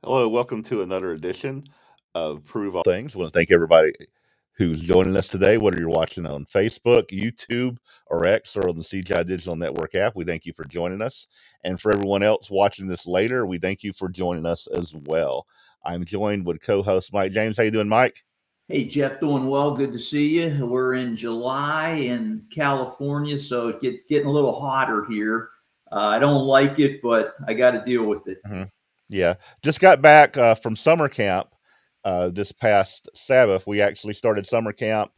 Hello, welcome to another edition of Prove All Things. I want to thank everybody who's joining us today, whether you're watching on Facebook, YouTube, or X, or on the CGI Digital Network app. We thank you for joining us. And for everyone else watching this later, we thank you for joining us as well. I'm joined with co-host Mike James. How you doing, Mike? Hey, Jeff, doing well. Good to see you. We're in July in California, so getting a little hotter here. I don't like it, but I got to deal with it. Mm-hmm. Yeah, just got back from summer camp this past Sabbath. We actually started summer camp,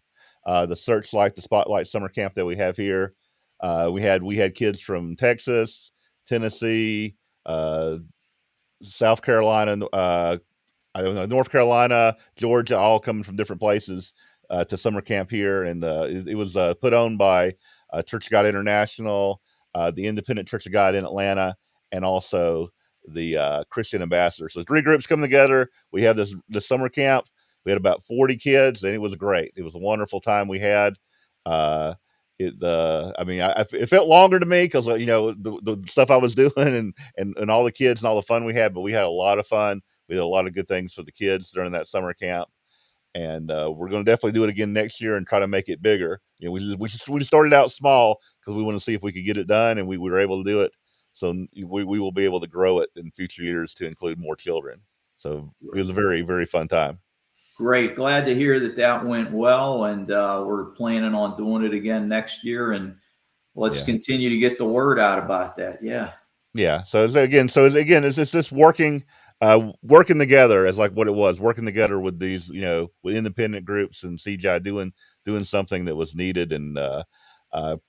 the Searchlight, the Spotlight summer camp that we have here. We had kids from Texas, Tennessee, South Carolina, I don't know, North Carolina, Georgia, all coming from different places to summer camp here, and it was put on by Church of God International, the Independent Church of God in Atlanta, and also the Christian Ambassador. So 3 groups coming together. We have this summer camp. We had about 40 kids, and it was great. It was a wonderful time we had. Uh, it felt longer to me because the stuff I was doing and all the kids and all the fun we had, but we had a lot of fun. We did a lot of good things for the kids during that summer camp, and we're going to definitely do it again next year and try to make it bigger. We just started out small because we want to see if we could get it done, and we were able to do it. So we will be able to grow it in future years to include more children. So it was a very, very fun time. Great. Glad to hear that went well, and we're planning on doing it again next year. And let's continue to get the word out about that. Yeah. Yeah. So it's just working together as like what it was, working together with these, with independent groups and CGI doing something that was needed, and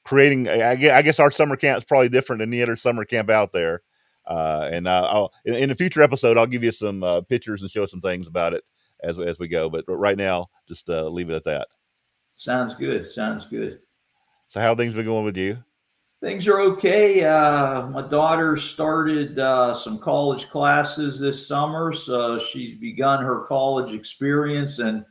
creating. I guess our summer camp is probably different than any other summer camp out there. And I'll in a future episode I'll give you some pictures and show some things about it as we go. But right now, just leave it at that. Sounds good. Sounds good. So how things been going with you? Things are okay. My daughter started some college classes this summer, so she's begun her college experience, and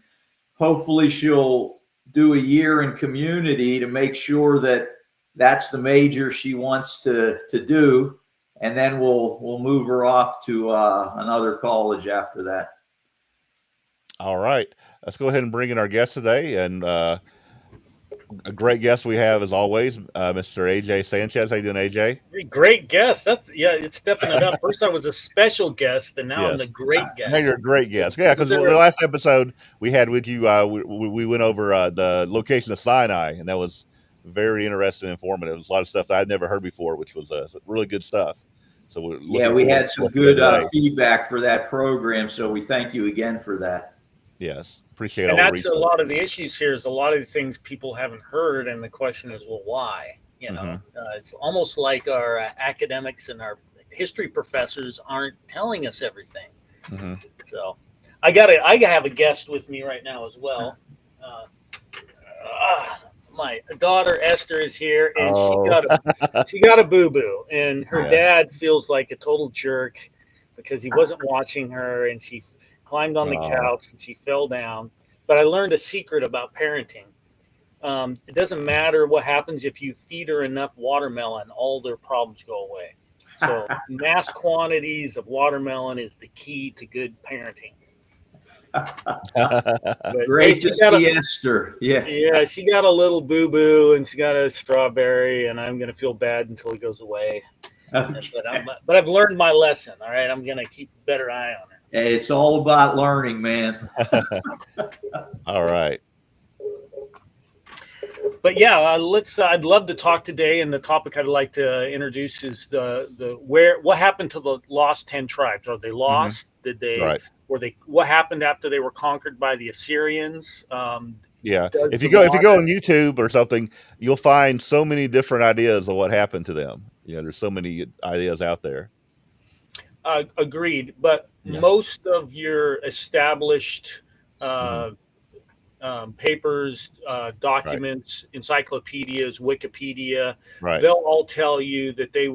hopefully she'll do a year in community to make sure that that's the major she wants to do, and then we'll move her off to another college after that. All right, let's go ahead and bring in our guest today, and a great guest we have as always, Mr. AJ Sanchez. How you doing, AJ? Great guest. It's stepping it up. First I was a special guest, and now I'm the great guest. Now you're a great guest. Yeah, because the last episode we had with you, we went over the location of Sinai, and that was very interesting and informative. It was a lot of stuff that I'd never heard before, which was really good stuff. So we had some good feedback for that program, so we thank you again for that. Yes, appreciate it. And that's a lot of the issues here. Is a lot of the things people haven't heard, and the question is, well, why? It's almost like our academics and our history professors aren't telling us everything. Mm-hmm. So I have a guest with me right now as well. My daughter Esther is here, and she got a boo-boo, and her dad feels like a total jerk because he wasn't watching her, and she climbed on the couch and she fell down. But I learned a secret about parenting. It doesn't matter what happens if you feed her enough watermelon, all their problems go away. So mass quantities of watermelon is the key to good parenting. Great to see Esther. Yeah, she got a little boo-boo, and she got a strawberry, and I'm going to feel bad until it goes away. Okay. But I've learned my lesson, all right? I'm going to keep a better eye on her. Hey, it's all about learning, man. All right. But yeah, I'd love to talk today, and the topic I'd like to introduce is what happened to the lost 10 tribes? Are they lost? Mm-hmm. Did they? Right. What happened after they were conquered by the Assyrians? If you go on YouTube or something, you'll find so many different ideas of what happened to them. There's so many ideas out there. Agreed, but most of your established papers, documents, encyclopedias, Wikipedia, they'll all tell you that they're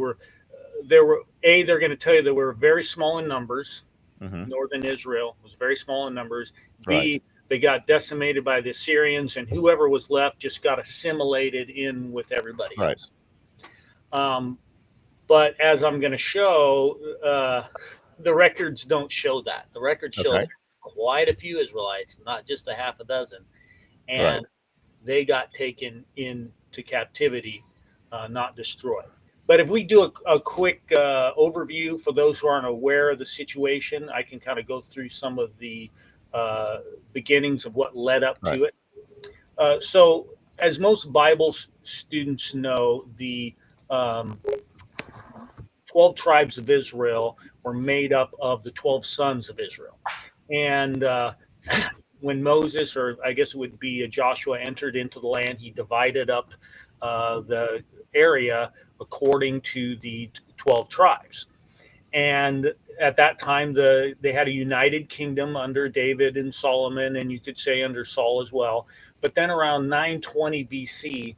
going to tell you they were very small in numbers. Mm-hmm. Northern Israel was very small in numbers. B, they got decimated by the Assyrians, and whoever was left just got assimilated in with everybody else. But as I'm going to show, the records don't show that. The records show Okay. quite a few Israelites, not just a half a dozen, Right. and they got taken into captivity, not destroyed. But if we do a quick overview for those who aren't aware of the situation, I can kind of go through some of the beginnings of what led up Right. to it. So, as most Bible students know, the um, 12 tribes of Israel were made up of the 12 sons of Israel. And when Moses, or I guess it would be Joshua, entered into the land, he divided up the area according to the 12 tribes. And at that time, they had a united kingdom under David and Solomon, and you could say under Saul as well. But then around 920 BC,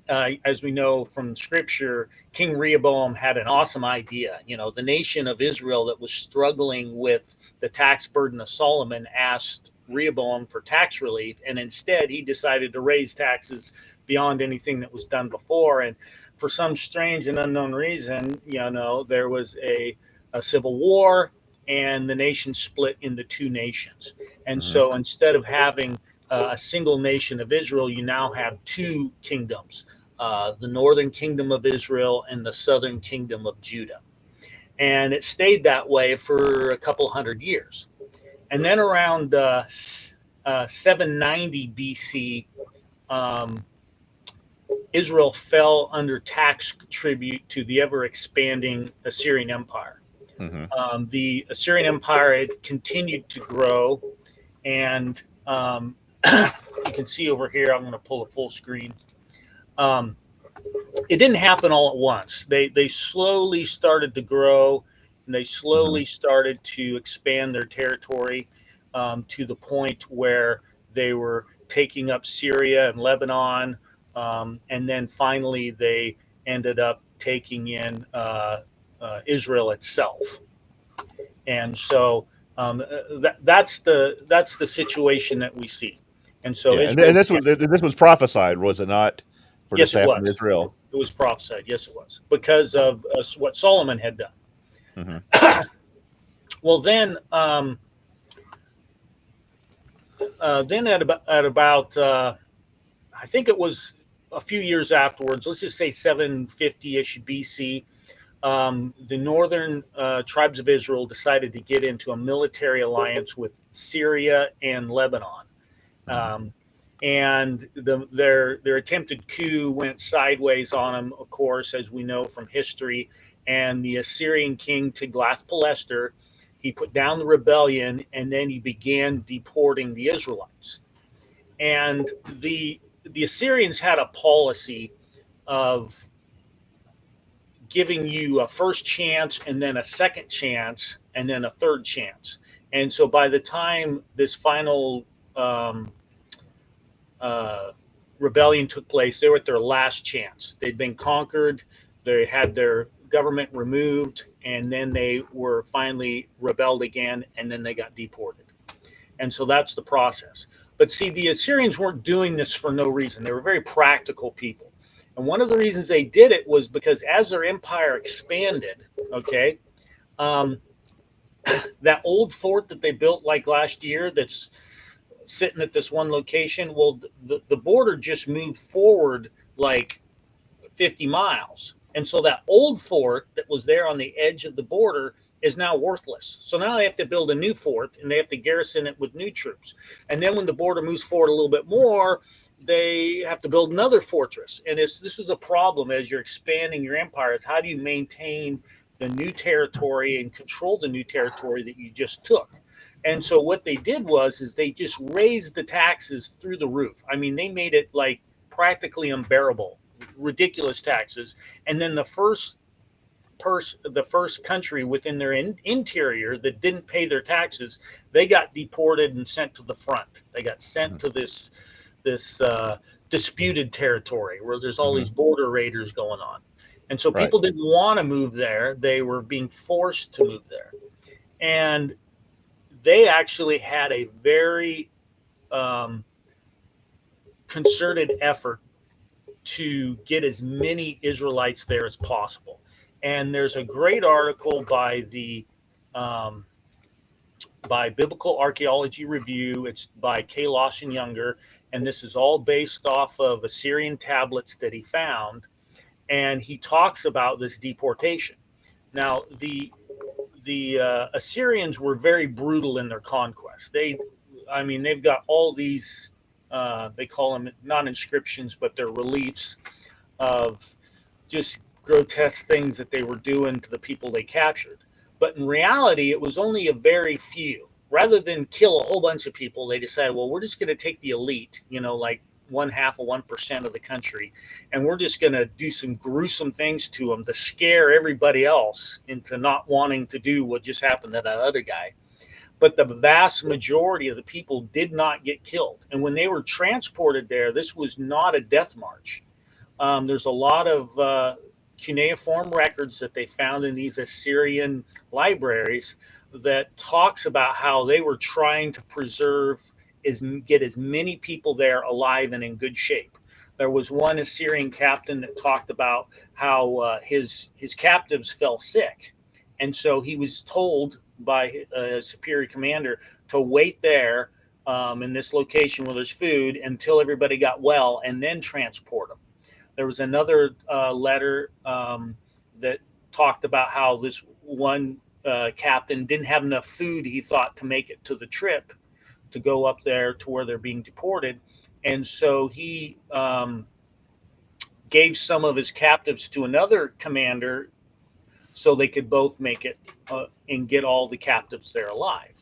as we know from scripture, King Rehoboam had an awesome idea. You know, the nation of Israel that was struggling with the tax burden of Solomon asked Rehoboam for tax relief, and instead he decided to raise taxes beyond anything that was done before. And for some strange and unknown reason, there was a civil war, and the nation split into two nations. And Mm-hmm. so instead of having a single nation of Israel, you now have two kingdoms, the northern kingdom of Israel and the southern kingdom of Judah. And it stayed that way for a couple hundred years. And then around 790 BC, Israel fell under tax tribute to the ever expanding Assyrian Empire. Mm-hmm. The Assyrian Empire had continued to grow, and you can see over here, I'm going to pull a full screen. It didn't happen all at once. They slowly started to grow, and they slowly started to expand their territory to the point where they were taking up Syria and Lebanon, and then finally they ended up taking in Israel itself. And so that's the situation that we see. And so Yeah, Israel, and this was prophesied, was it not, for this yes, to it happen to was. Israel? It was prophesied. Yes, it was, because of what Solomon had done. Mm-hmm. Well, then at about I think it was a few years afterwards. Let's just say 750-ish BC. The northern tribes of Israel decided to get into a military alliance with Syria and Lebanon. And their attempted coup went sideways on them, of course, as we know from history. And the Assyrian king Tiglath-Pileser, he put down the rebellion, and then he began deporting the Israelites. And the Assyrians had a policy of giving you a first chance, and then a second chance, and then a third chance. And so by the time this final rebellion took place, they were at their last chance. They'd been conquered, they had their government removed, and then they were finally rebelled again, and then they got deported. And so that's the process. But see, the Assyrians weren't doing this for no reason. They were very practical people. And one of the reasons they did it was because as their empire expanded, okay, that old fort that they built like last year that's sitting at this one location, well, the border just moved forward like 50 miles. And so that old fort that was there on the edge of the border is now worthless. So now they have to build a new fort, and they have to garrison it with new troops. And then when the border moves forward a little bit more, they have to build another fortress. And this is a problem as you're expanding your empire, is how do you maintain the new territory and control the new territory that you just took? And so what they did is they just raised the taxes through the roof. I mean, they made it like practically unbearable, ridiculous taxes. And then the first country within their interior that didn't pay their taxes, they got deported and sent to the front. They got sent to this disputed territory where there's all these border raiders going on. And so people didn't want to move there. They were being forced to move there. And they actually had a very concerted effort to get as many Israelites there as possible. And there's a great article by the um, by Biblical Archaeology Review. It's by K. Lawson Younger, and this is all based off of Assyrian tablets that he found. And he talks about this deportation. Now, the Assyrians were very brutal in their conquest. They've got all these, they call them not inscriptions, but they're reliefs of just grotesque things that they were doing to the people they captured. But in reality, it was only a very few. Rather than kill a whole bunch of people, they decided, well, we're just going to take the elite, like 0.5% of the country, and we're just going to do some gruesome things to them to scare everybody else into not wanting to do what just happened to that other guy. But the vast majority of the people did not get killed. And when they were transported there, this was not a death march. There's a lot of cuneiform records that they found in these Assyrian libraries that talks about how they were trying to get as many people there alive and in good shape. There was one Assyrian captain that talked about how his captives fell sick. And so he was told by a superior commander to wait there in this location where there's food until everybody got well and then transport them. There was another letter that talked about how this one captain didn't have enough food, he thought, to make it to the trip to go up there to where they're being deported. And so he gave some of his captives to another commander so they could both make it and get all the captives there alive.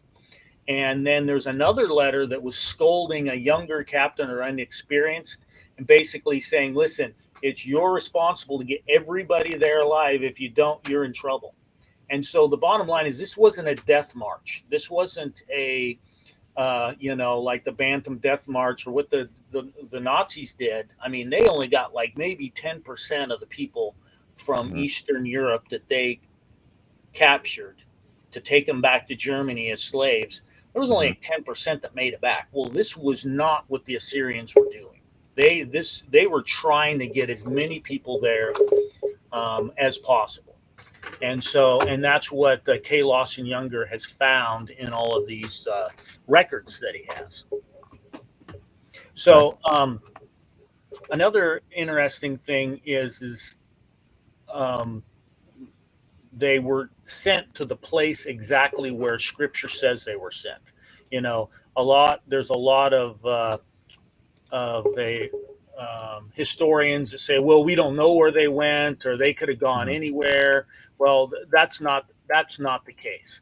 And then there's another letter that was scolding a younger captain or inexperienced and basically saying, listen, it's your responsible to get everybody there alive. If you don't, you're in trouble. And so the bottom line is this wasn't a death march. This wasn't a, like the Bantam Death March or what the Nazis did. I mean, they only got like maybe 10% of the people from Eastern Europe that they captured to take them back to Germany as slaves. There was only like 10% that made it back. Well, this was not what the Assyrians were doing. They were trying to get as many people there as possible. And that's what K. Lawson Younger has found in all of these records that he has. So another interesting thing is they were sent to the place exactly where Scripture says they were sent. There's a lot of historians that say, well, we don't know where they went, or they could have gone anywhere. Well, that's not the case.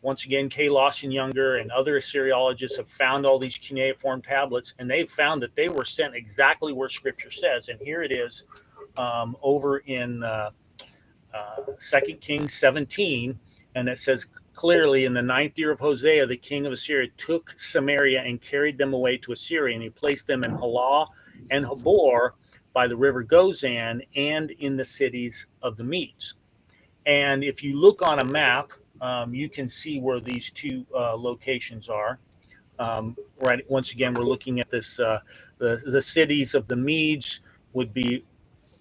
Once again, K. Lawson Younger and other Assyriologists have found all these cuneiform tablets, and they've found that they were sent exactly where Scripture says. And here it is over in 2 Kings 17, and it says clearly, in the 9th year of Hosea, the king of Assyria took Samaria and carried them away to Assyria, and he placed them in Halah and Habor by the river Gozan and in the cities of the Medes. And if you look on a map, you can see where these two locations are. Right. Once again, we're looking at this. The cities of the Medes would be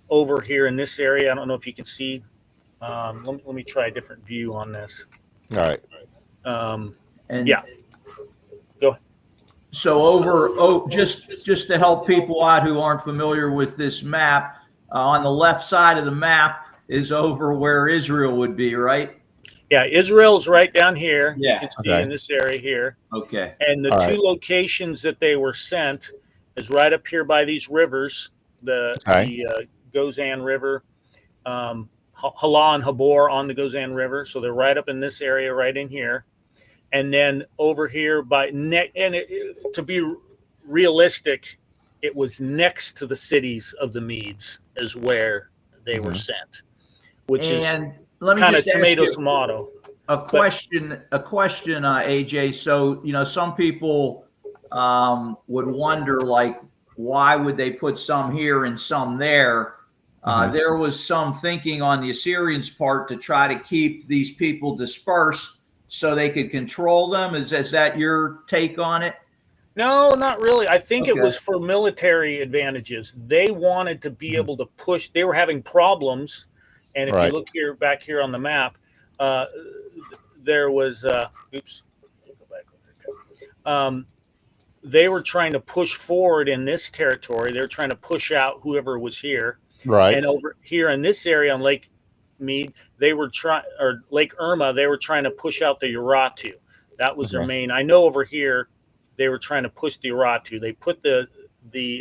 over here in this area. I don't know if you can see. Let me try a different view on this. All right. Yeah. Go ahead. So just to help people out who aren't familiar with this map, on the left side of the map is over where Israel would be, right? Yeah, Israel's right down here. Yeah. You can see in this area here. Okay. And the two locations that they were sent is right up here by these rivers, the Gozan River, Halah and Habor on the Gozan River. So they're right up in this area, right in here. And then over here to be realistic, it was next to the cities of the Medes is where they were sent, which is kind of tomato. A question, AJ. So, some people would wonder, like, why would they put some here and some there? There was some thinking on the Assyrians' part to try to keep these people dispersed so they could control them. Is that your take on it? No, not really. I think it was for military advantages. They wanted to be able to push. They were having problems. And if you look back here on the map, there was oops. Go back over. They were trying to push forward in this territory. They were trying to push out whoever was here. Right. And over here in this area on Lake Mead, they were trying, or Lake Irma, they were trying to push out the Urartu. That was their main. I know over here they were trying to push the Urartu. They put the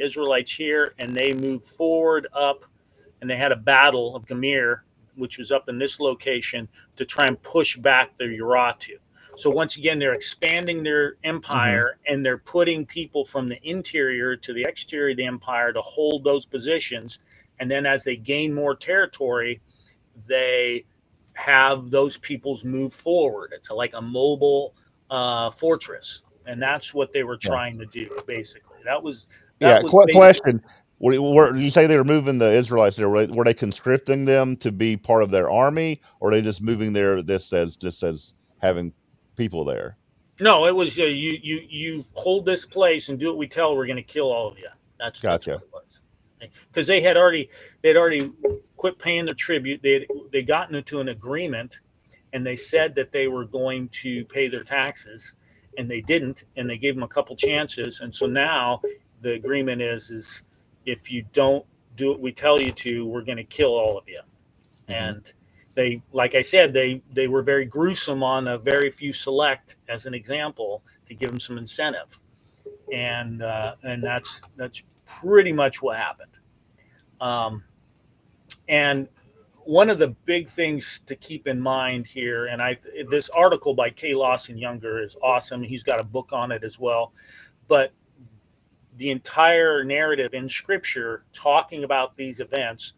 Israelites here, and they moved forward up, and they had a battle of Gamir, which was up in this location, to try and push back the Urartu. So once again, they're expanding their empire, and they're putting people from the interior to the exterior of the empire to hold those positions. And then as they gain more territory, they have those peoples move forward. It's like a mobile fortress. And that's what they were trying to do, basically. That was question. Did you say they were moving the Israelites there? Were they conscripting them to be part of their army, or are they just moving there just as having people there? No, it was you hold this place and do what we tell. We're going to kill all of you. That's what it was. Because they'd already quit paying their tribute. They gotten into an agreement, and they said that they were going to pay their taxes, and they didn't. And they gave them a couple chances, and so now the agreement is if you don't do what we tell you to, we're going to kill all of you. And they, like I said, they were very gruesome on a very few select, as an example, to give them some incentive, and that's pretty much what happened. And one of the big things to keep in mind here, and this article by K. Lawson Younger is awesome. He's got a book on it as well, but the entire narrative in Scripture talking about these events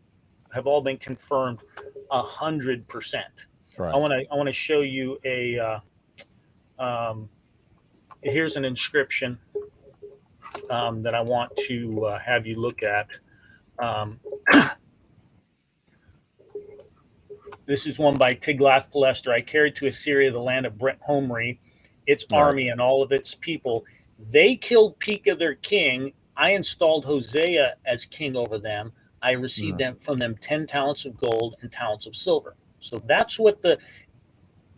have all been confirmed 100%. Right. I want to show you here's an inscription that I want to have you look at. This is one by Tiglath-Pileser. I carried to Assyria the land of Brent Homri, its army and all of its people. They killed Pekah, their king. I installed Hosea as king over them. I received from them 10 talents of gold and talents of silver. So that's what the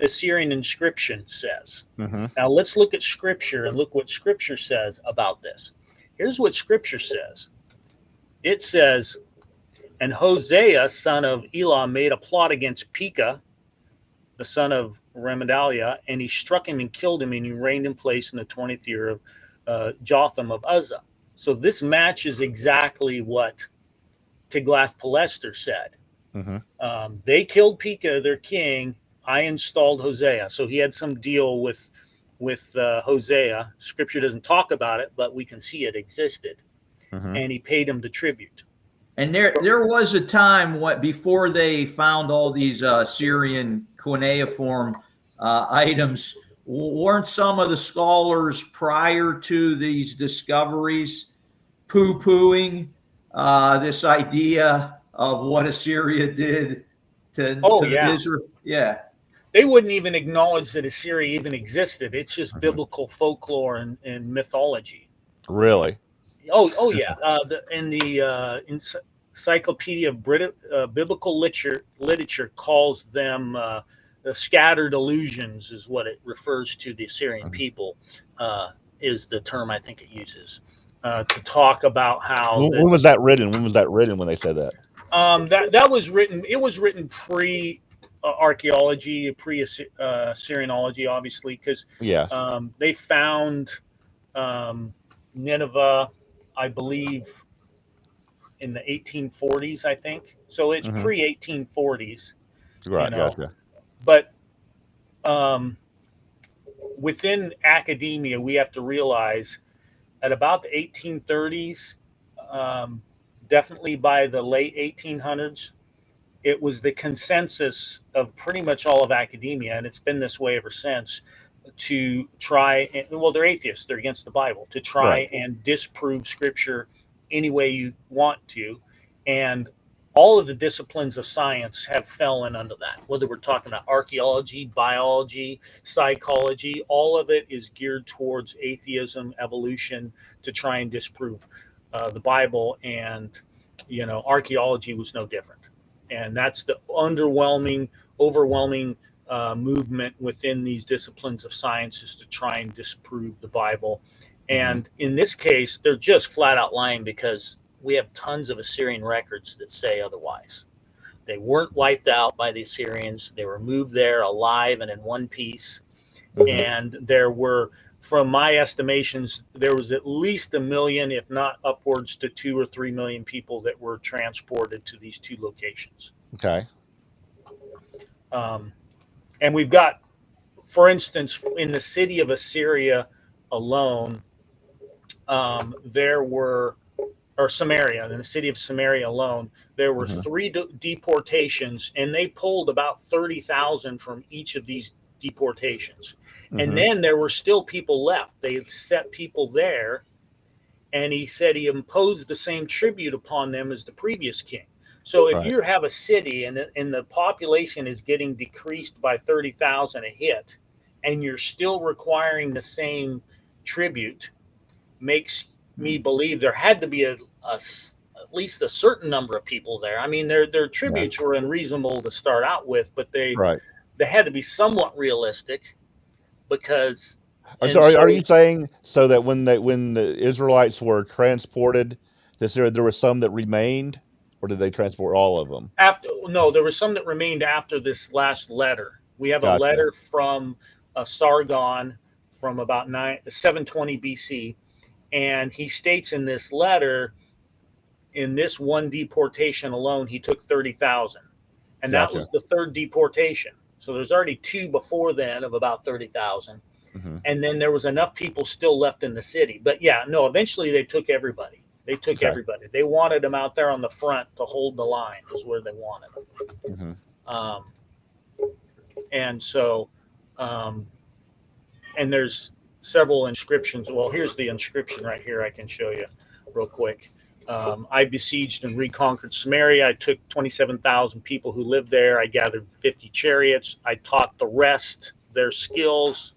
Assyrian inscription says. Now let's look at Scripture and look what Scripture says about this. Here's what Scripture says. It says, and Hosea, son of Elah, made a plot against Pekah, the son of Remediah, and he struck him and killed him, and he reigned in place in the 20th year of Jotham of Uzzah. So this matches exactly what Tiglath-Pileser said. They killed Pekah, their king. I installed Hosea. So he had some deal with Hosea. Scripture doesn't talk about it, but we can see it existed. And he paid him the tribute. And there was a time before they found all these Syrian cuneiform items. Weren't some of the scholars prior to these discoveries poo-pooing this idea of what Assyria did to Israel? Yeah. They wouldn't even acknowledge that Assyria even existed. It's just biblical folklore and mythology. Really? Oh yeah. In the Encyclopedia of Biblical Literature calls them the scattered illusions, is what it refers to the Assyrian people, is the term I think it uses to talk about how. When was that written? When was that written when they said that? That was written. It was written pre archaeology, pre Assyrianology, obviously, because they found Nineveh, I believe, in the 1840s, I think. So it's pre-1840s. Right, gotcha. But within academia, we have to realize at about the 1830s, definitely by the late 1800s, it was the consensus of pretty much all of academia, and it's been this way ever since, to try and, well, they're atheists, they're against the Bible, to try and disprove Scripture any way you want to. And all of the disciplines of science have fallen under that, whether we're talking about archaeology, biology, psychology, all of it is geared towards atheism, evolution, to try and disprove the Bible. And, you know, archaeology was no different. And that's the overwhelming movement within these disciplines of sciences to try and disprove the Bible. And in this case, they're just flat out lying, because we have tons of Assyrian records that say otherwise. They weren't wiped out by the Assyrians. They were moved there alive and in one piece. And there were, from my estimations, there was at least 1 million, if not upwards to 2 or 3 million people that were transported to these two locations. Okay. And we've got, for instance, in the city of Assyria alone, there were, or Samaria, in the city of Samaria alone, there were 3 deportations, and they pulled about 30,000 from each of these deportations. And then there were still people left. They set people there, and he said he imposed the same tribute upon them as the previous king. So if you have a city and the population is getting decreased by 30,000 a hit, and you're still requiring the same tribute, makes me believe there had to be at least a certain number of people there. I mean, their tributes were unreasonable to start out with, but they had to be somewhat realistic, because. So are you saying so that when the Israelites were transported, there were some that remained, or did they transport all of them? No, there were some that remained after this last letter. We have a Gotcha. letter from Sargon from about 720 BC, and he states in this letter, in this one deportation alone, he took 30,000, and that was the third deportation. So there's already 2 before then of about 30,000. And then there was enough people still left in the city. But yeah, no, eventually they took everybody. They took everybody. They wanted them out there on the front to hold the line, is where they wanted them. And so, and there's several inscriptions. Well, here's the inscription right here. I can show you real quick. I besieged and reconquered Samaria. I took 27,000 people who lived there. I gathered 50 chariots. I taught the rest their skills.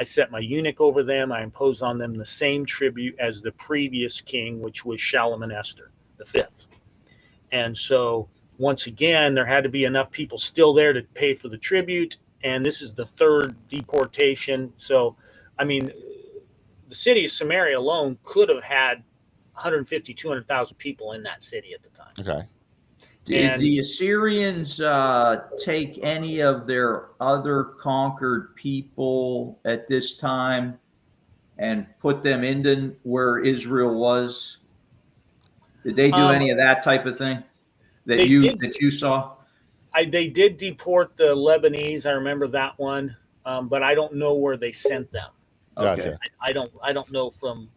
I set my eunuch over them. I imposed on them the same tribute as the previous king, which was Shalmaneser the fifth. And so, once again, there had to be enough people still there to pay for the tribute. And this is the third deportation. So, I mean, the city of Samaria alone could have had 150, 200,000 people in that city at the time. Okay. Did the Assyrians take any of their other conquered people at this time and put them into where Israel was? Did they do any of that type of thing that you saw? They did deport the Lebanese. I remember that one, but I don't know where they sent them. Gotcha. I don't know from.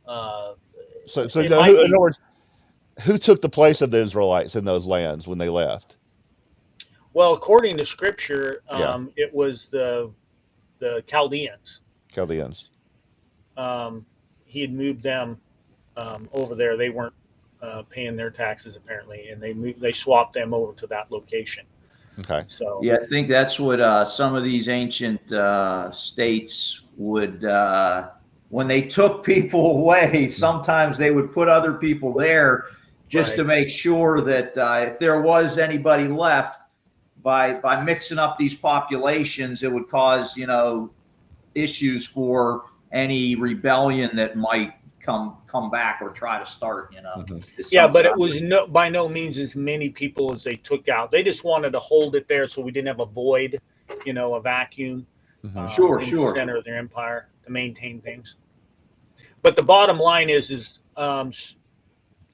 So in other words, who took the place of the Israelites in those lands when they left? Well, according to Scripture, it was the Chaldeans. He had moved them over there. They weren't paying their taxes apparently, and they swapped them over to that location. Okay. So yeah, I think that's what some of these ancient states would. When they took people away, sometimes they would put other people there just to make sure that if there was anybody left, by mixing up these populations, it would cause, issues for any rebellion that might come back or try to start, Yeah, but it was by no means as many people as they took out. They just wanted to hold it there so we didn't have a void, a vacuum in the center of their empire to maintain things. But the bottom line is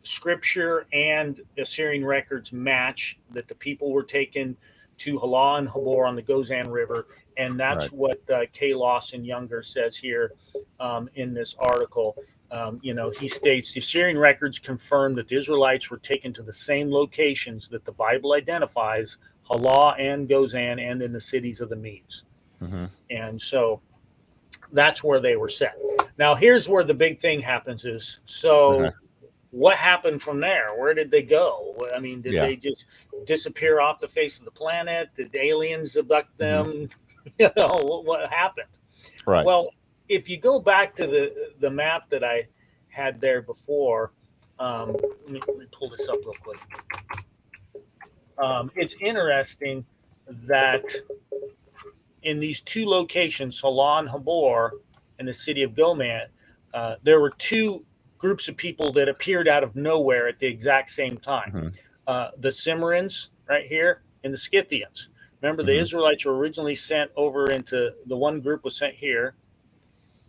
Scripture and Assyrian records match that the people were taken to Halah and Habor on the Gozan River, and that's what Kalos and Younger says here in this article. He states the Assyrian records confirm that the Israelites were taken to the same locations that the Bible identifies, Halah and Gozan, and in the cities of the Medes. And so that's where they were set. Now, here's where the big thing happens is, what happened from there? Where did they go? I mean, did they just disappear off the face of the planet? Did aliens abduct them? What happened? Right. Well, if you go back to the map that I had there before, let me pull this up real quick. It's interesting that in these two locations, Halan Habor and the city of Goman, there were two groups of people that appeared out of nowhere at the exact same time. The Cimmerians right here and the Scythians. Remember, the Israelites were originally sent over into, the one group was sent here,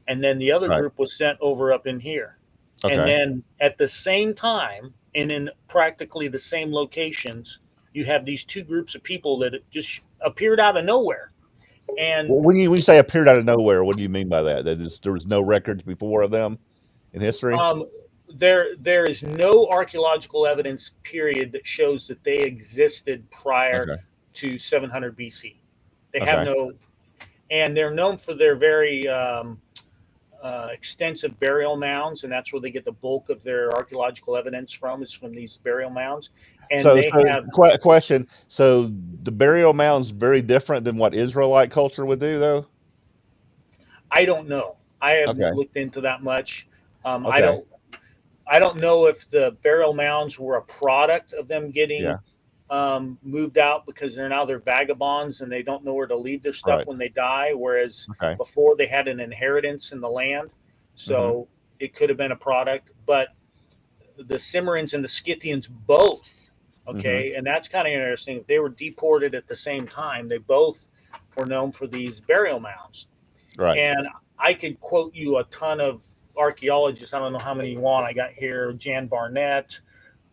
and then the other group was sent over up in here. And then at the same time, and in practically the same locations, you have these two groups of people that just appeared out of nowhere. And when you say appeared out of nowhere, what do you mean by that? There was no records before of them in history? There is no archaeological evidence, period, that shows that they existed prior to 700 BC. They have no, and they're known for their very extensive burial mounds, and that's where they get the bulk of their archaeological evidence from, is from these burial mounds. And so, they have question. So the burial mounds very different than what Israelite culture would do, though? I don't know. I haven't looked into that much. I don't know if the burial mounds were a product of them getting moved out, because they're vagabonds and they don't know where to leave their stuff when they die, whereas before they had an inheritance in the land. So it could have been a product. But the Cimmerians and the Scythians both, and that's kind of interesting. If they were deported at the same time, they both were known for these burial mounds. And I could quote you a ton of archaeologists. I don't know how many you want. I got here Jan Barnett,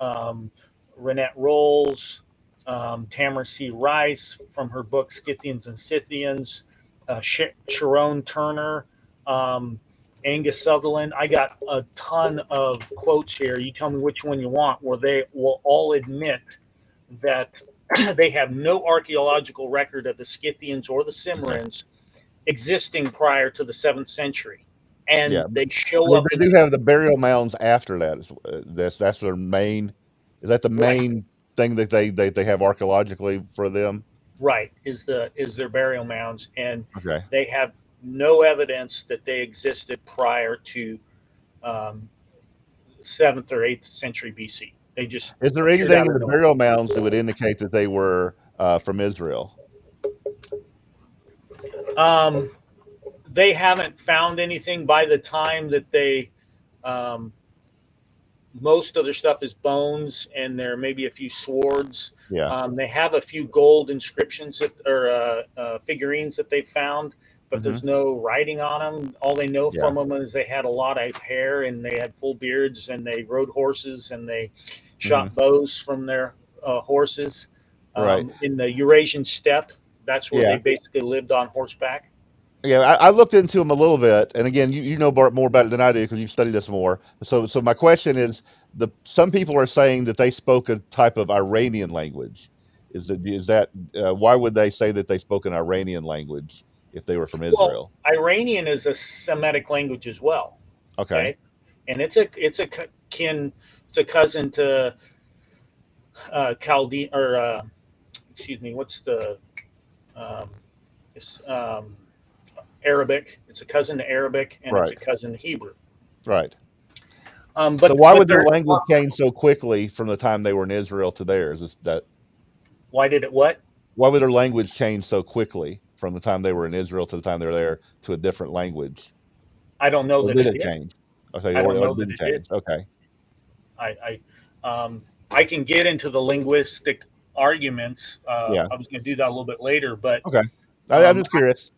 Renette Rolls, Tamara C. Rice from her book Scythians and Scythians, Sharon Turner, Angus Sutherland. I got a ton of quotes here. You tell me which one you want, where they will all admit that they have no archaeological record of the Scythians or the Cimmerians existing prior to the 7th century. And they show up. They do have the burial mounds after that. That's their main. Is that the main thing that they have archaeologically for them? Right, is their burial mounds, and they have no evidence that they existed prior to 7th or 8th century BC. They just is there anything in the burial mounds that would indicate that they were from Israel? They haven't found anything. By the time that they, most of their stuff is bones, and there may be a few swords. They have a few gold inscriptions or figurines that they've found, but there's no writing on them. All they know from them is they had a lot of hair, and they had full beards, and they rode horses, and they shot bows from their horses. In the Eurasian steppe, that's where they basically lived on horseback. I looked into them a little bit, and again, you know more about it than I do because you've studied this more. So my question is, some people are saying that they spoke a type of Iranian language. Is that why would they say that they spoke an Iranian language if they were from Israel? Well, Iranian is a Semitic language as well. Okay, and it's a cousin to Chaldean, or excuse me, what's the Arabic. It's a cousin to Arabic, and it's a cousin to Hebrew. But so why would their language change so quickly from the time they were in Israel to theirs? Is that why did it what? Why would their language change so quickly from the time they were in Israel to the time they were there to a different language? I don't know that it did change. Okay, I don't know that it didn't change. Okay. I can get into the linguistic arguments. I was going to do that a little bit later, but I'm just curious.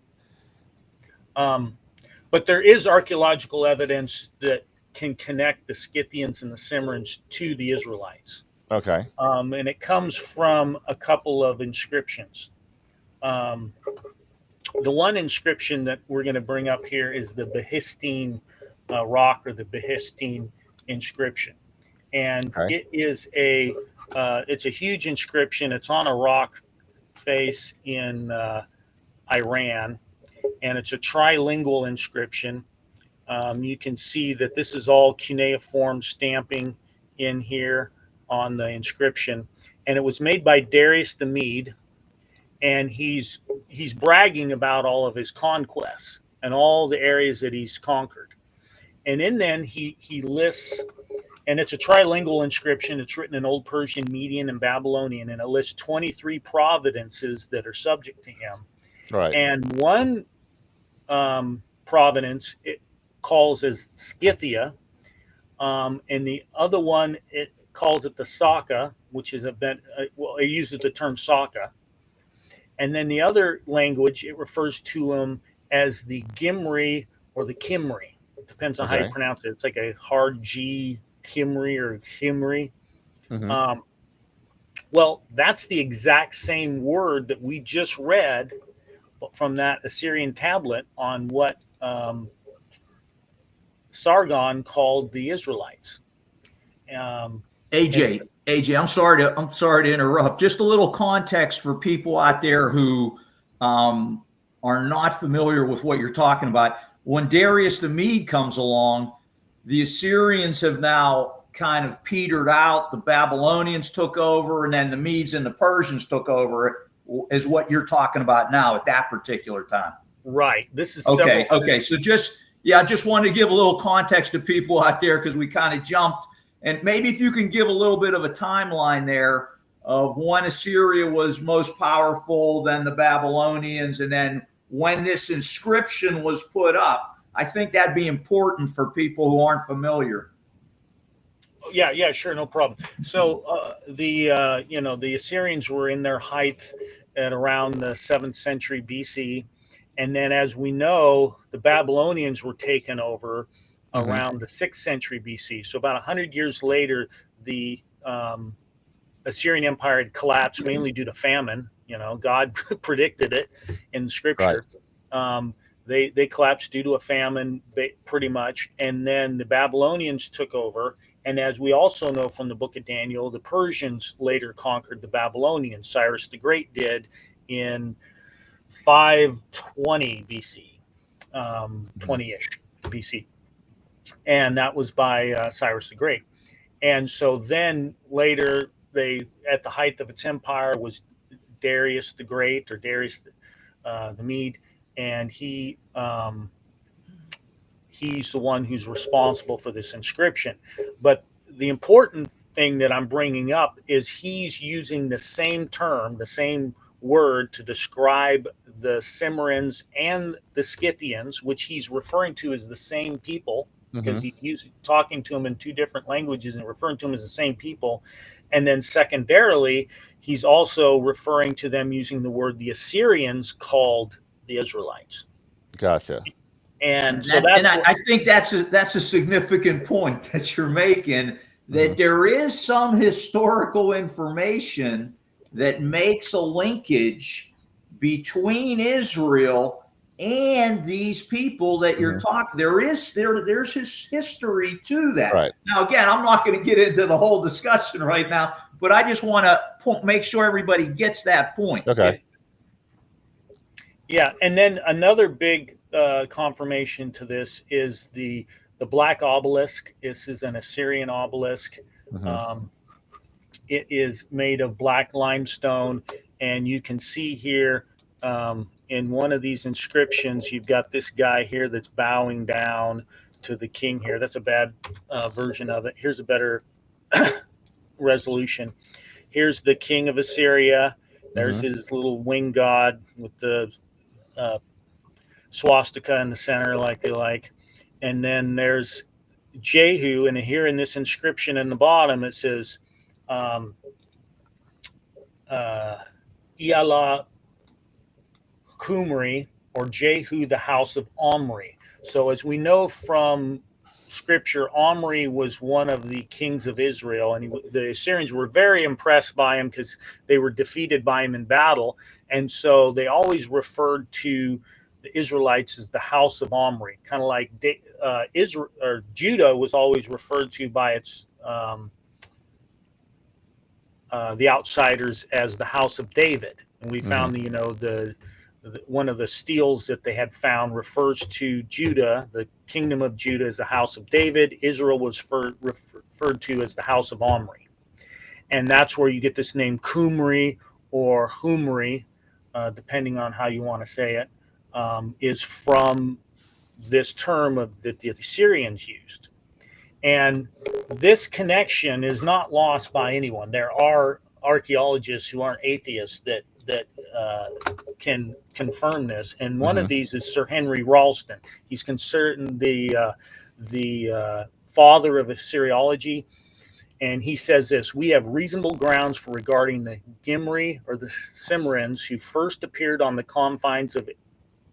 But there is archaeological evidence that can connect the Scythians and the Cimmerians to the Israelites. And it comes from a couple of inscriptions. The one inscription that we're going to bring up here is the Behistine rock, or the Behistine inscription. And it is it's a huge inscription. It's on a rock face in Iran. And it's a trilingual inscription. You can see that this is all cuneiform stamping in here on the inscription. And it was made by Darius the Mede. And he's bragging about all of his conquests and all the areas that he's conquered. And then he lists, and it's a trilingual inscription. It's written in Old Persian, Median, and Babylonian. And it lists 23 providences that are subject to him. Right. And one provenance it calls as Scythia, and the other one it calls it the Saka, which is well, it uses the term Saka. And then the other language, it refers to them as the Gimri or the Kimri. It depends on how you Okay. pronounce it. It's like a hard G, Kimri or Himri. Mm-hmm. Well, that's the exact same word that we just read from that Assyrian tablet on what Sargon called the Israelites. AJ, I'm sorry to interrupt. Just a little context for people out there who are not familiar with what you're talking about. When Darius the Mede comes along, the Assyrians have now kind of petered out. The Babylonians took over, and then the Medes and the Persians took over. Is what you're talking about now at that particular time? Right. This is okay. Okay. So I just wanted to give a little context to people out there because we kind of jumped. And maybe if you can give a little bit of a timeline there of when Assyria was most powerful, then the Babylonians, and then when this inscription was put up. I think that'd be important for people who aren't familiar. Yeah, sure, no problem. So the Assyrians were in their height at around the 7th century BC, and then as we know, the Babylonians were taken over around the 6th century BC. So about 100 years later, the Assyrian Empire had collapsed mainly due to famine. God predicted it in Scripture. Right. They collapsed due to a famine, pretty much, and then the Babylonians took over. And as we also know from the book of Daniel, the Persians later conquered the Babylonians. Cyrus the Great did in 520 BC, 20-ish BC. And that was by Cyrus the Great. And so then later, at the height of its empire was Darius the Great, or Darius the Mede, and he's the one who's responsible for this inscription. But the important thing that I'm bringing up is he's using the same term, the same word to describe the Cimmerians and the Scythians, which he's referring to as the same people, because he's talking to them in two different languages and referring to them as the same people. And then secondarily, he's also referring to them using the word the Assyrians called the Israelites. Gotcha. And so I think that's a significant point that you're making, that there is some historical information that makes a linkage between Israel and these people that you're talking. There's his history to that. Right. Now, again, I'm not going to get into the whole discussion right now, but I just want to make sure everybody gets that point. Okay. Yeah, and then another big confirmation to this is the black obelisk. This is an Assyrian obelisk. It is made of black limestone, and you can see here in one of these inscriptions, you've got this guy here that's bowing down to the king here. That's a bad version of it. Here's a better resolution. Here's the king of Assyria. There's his little winged god with the swastika in the center, like they like. And then there's Jehu, and here in this inscription in the bottom, it says Iala Kumri, or Jehu, the house of Omri. So as we know from Scripture, Omri was one of the kings of Israel, and the Assyrians were very impressed by him because they were defeated by him in battle, and so they always referred to the Israelites as the house of Omri, kind of like Israel or Judah was always referred to by its the outsiders as the house of David. And we found one of the steels that they had found refers to Judah, the kingdom of Judah, as the house of David. Israel was referred to as the house of Omri. And that's where you get this name Kumri or Humri, depending on how you want to say it, is from this term that the Assyrians used. And this connection is not lost by anyone. There are archaeologists who aren't atheists that can confirm this, and one of these is Sir Henry Ralston. He's considered the father of Assyriology, and he says this: "We have reasonable grounds for regarding the Gimri or the Cimmerians, who first appeared on the confines of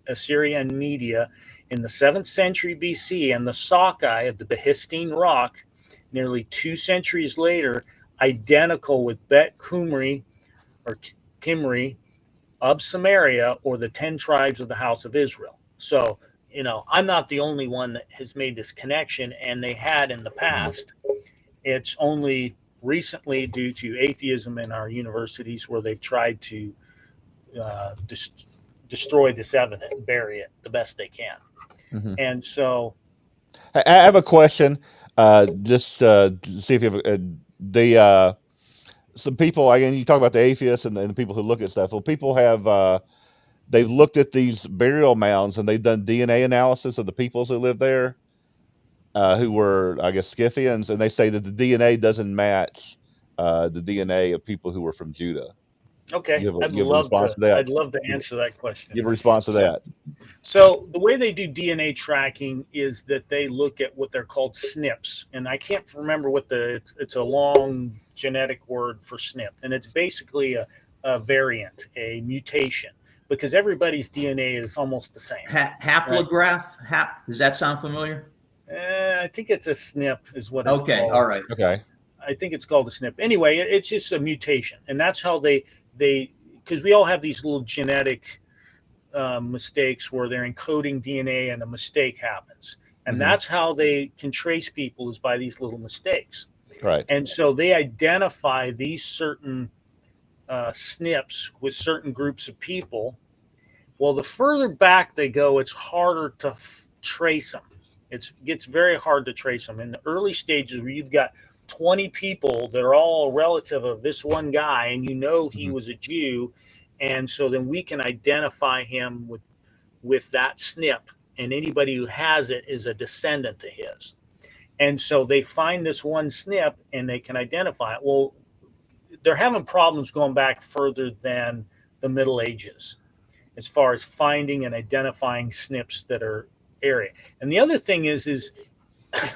Assyria and Media in the 7th century BC, and the sockeye of the Behistine Rock nearly 2 centuries later, identical with Bet Kumri or Kimri of Samaria, or the 10 tribes of the house of Israel." So, I'm not the only one that has made this connection, and they had in the past. It's only recently, due to atheism in our universities, where they've tried to destroy this evidence, bury it the best they can. And so, I have a question. Just to see if you have some people. Again, you talk about the atheists and the people who look at stuff. Well, people have they've looked at these burial mounds and they've done DNA analysis of the peoples who lived there, who were, I guess, Scythians, and they say that the DNA doesn't match the DNA of people who were from Judah. okay, You have a response to that? I'd love to answer that question. Give a response to that. So the way they do DNA tracking is that they look at what they're called SNPs, and I can't remember what it's a long genetic word for SNP, and it's basically a variant, a mutation, because everybody's DNA is almost the same. Haplograph? Right? Does that sound familiar? I think it's a SNP is what it's called. Okay, all right. Okay. I think it's called a SNP. Anyway, it's just a mutation, and that's how they because we all have these little genetic mistakes where they're encoding DNA and a mistake happens, and that's how they can trace people, is by these little mistakes. Right. And so they identify these certain SNPs with certain groups of people. Well, the further back they go, it's harder to trace them. It gets very hard to trace them. In the early stages, where you've got 20 people that are all a relative of this one guy, and he was a Jew, and so then we can identify him with that SNP, and anybody who has it is a descendant to his. And so they find this one SNP and they can identify it. Well, they're having problems going back further than the Middle Ages as far as finding and identifying SNPs that are area. And the other thing is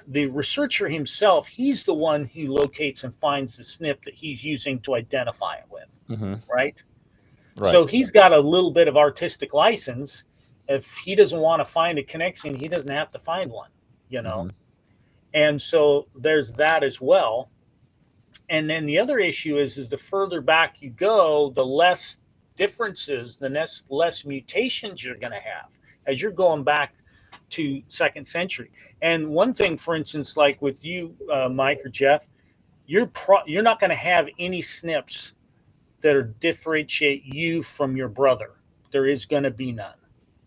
the researcher himself, he's the one who locates and finds the SNP that he's using to identify it with, right? So he's got a little bit of artistic license. If he doesn't want to find a connection, he doesn't have to find one, And so there's that as well. And then the other issue is the further back you go, the less differences, the less mutations you're going to have as you're going back to 2nd century. And one thing, for instance, like with you, Mike or Jeff, you're not going to have any SNPs that differentiate you from your brother. There is going to be none.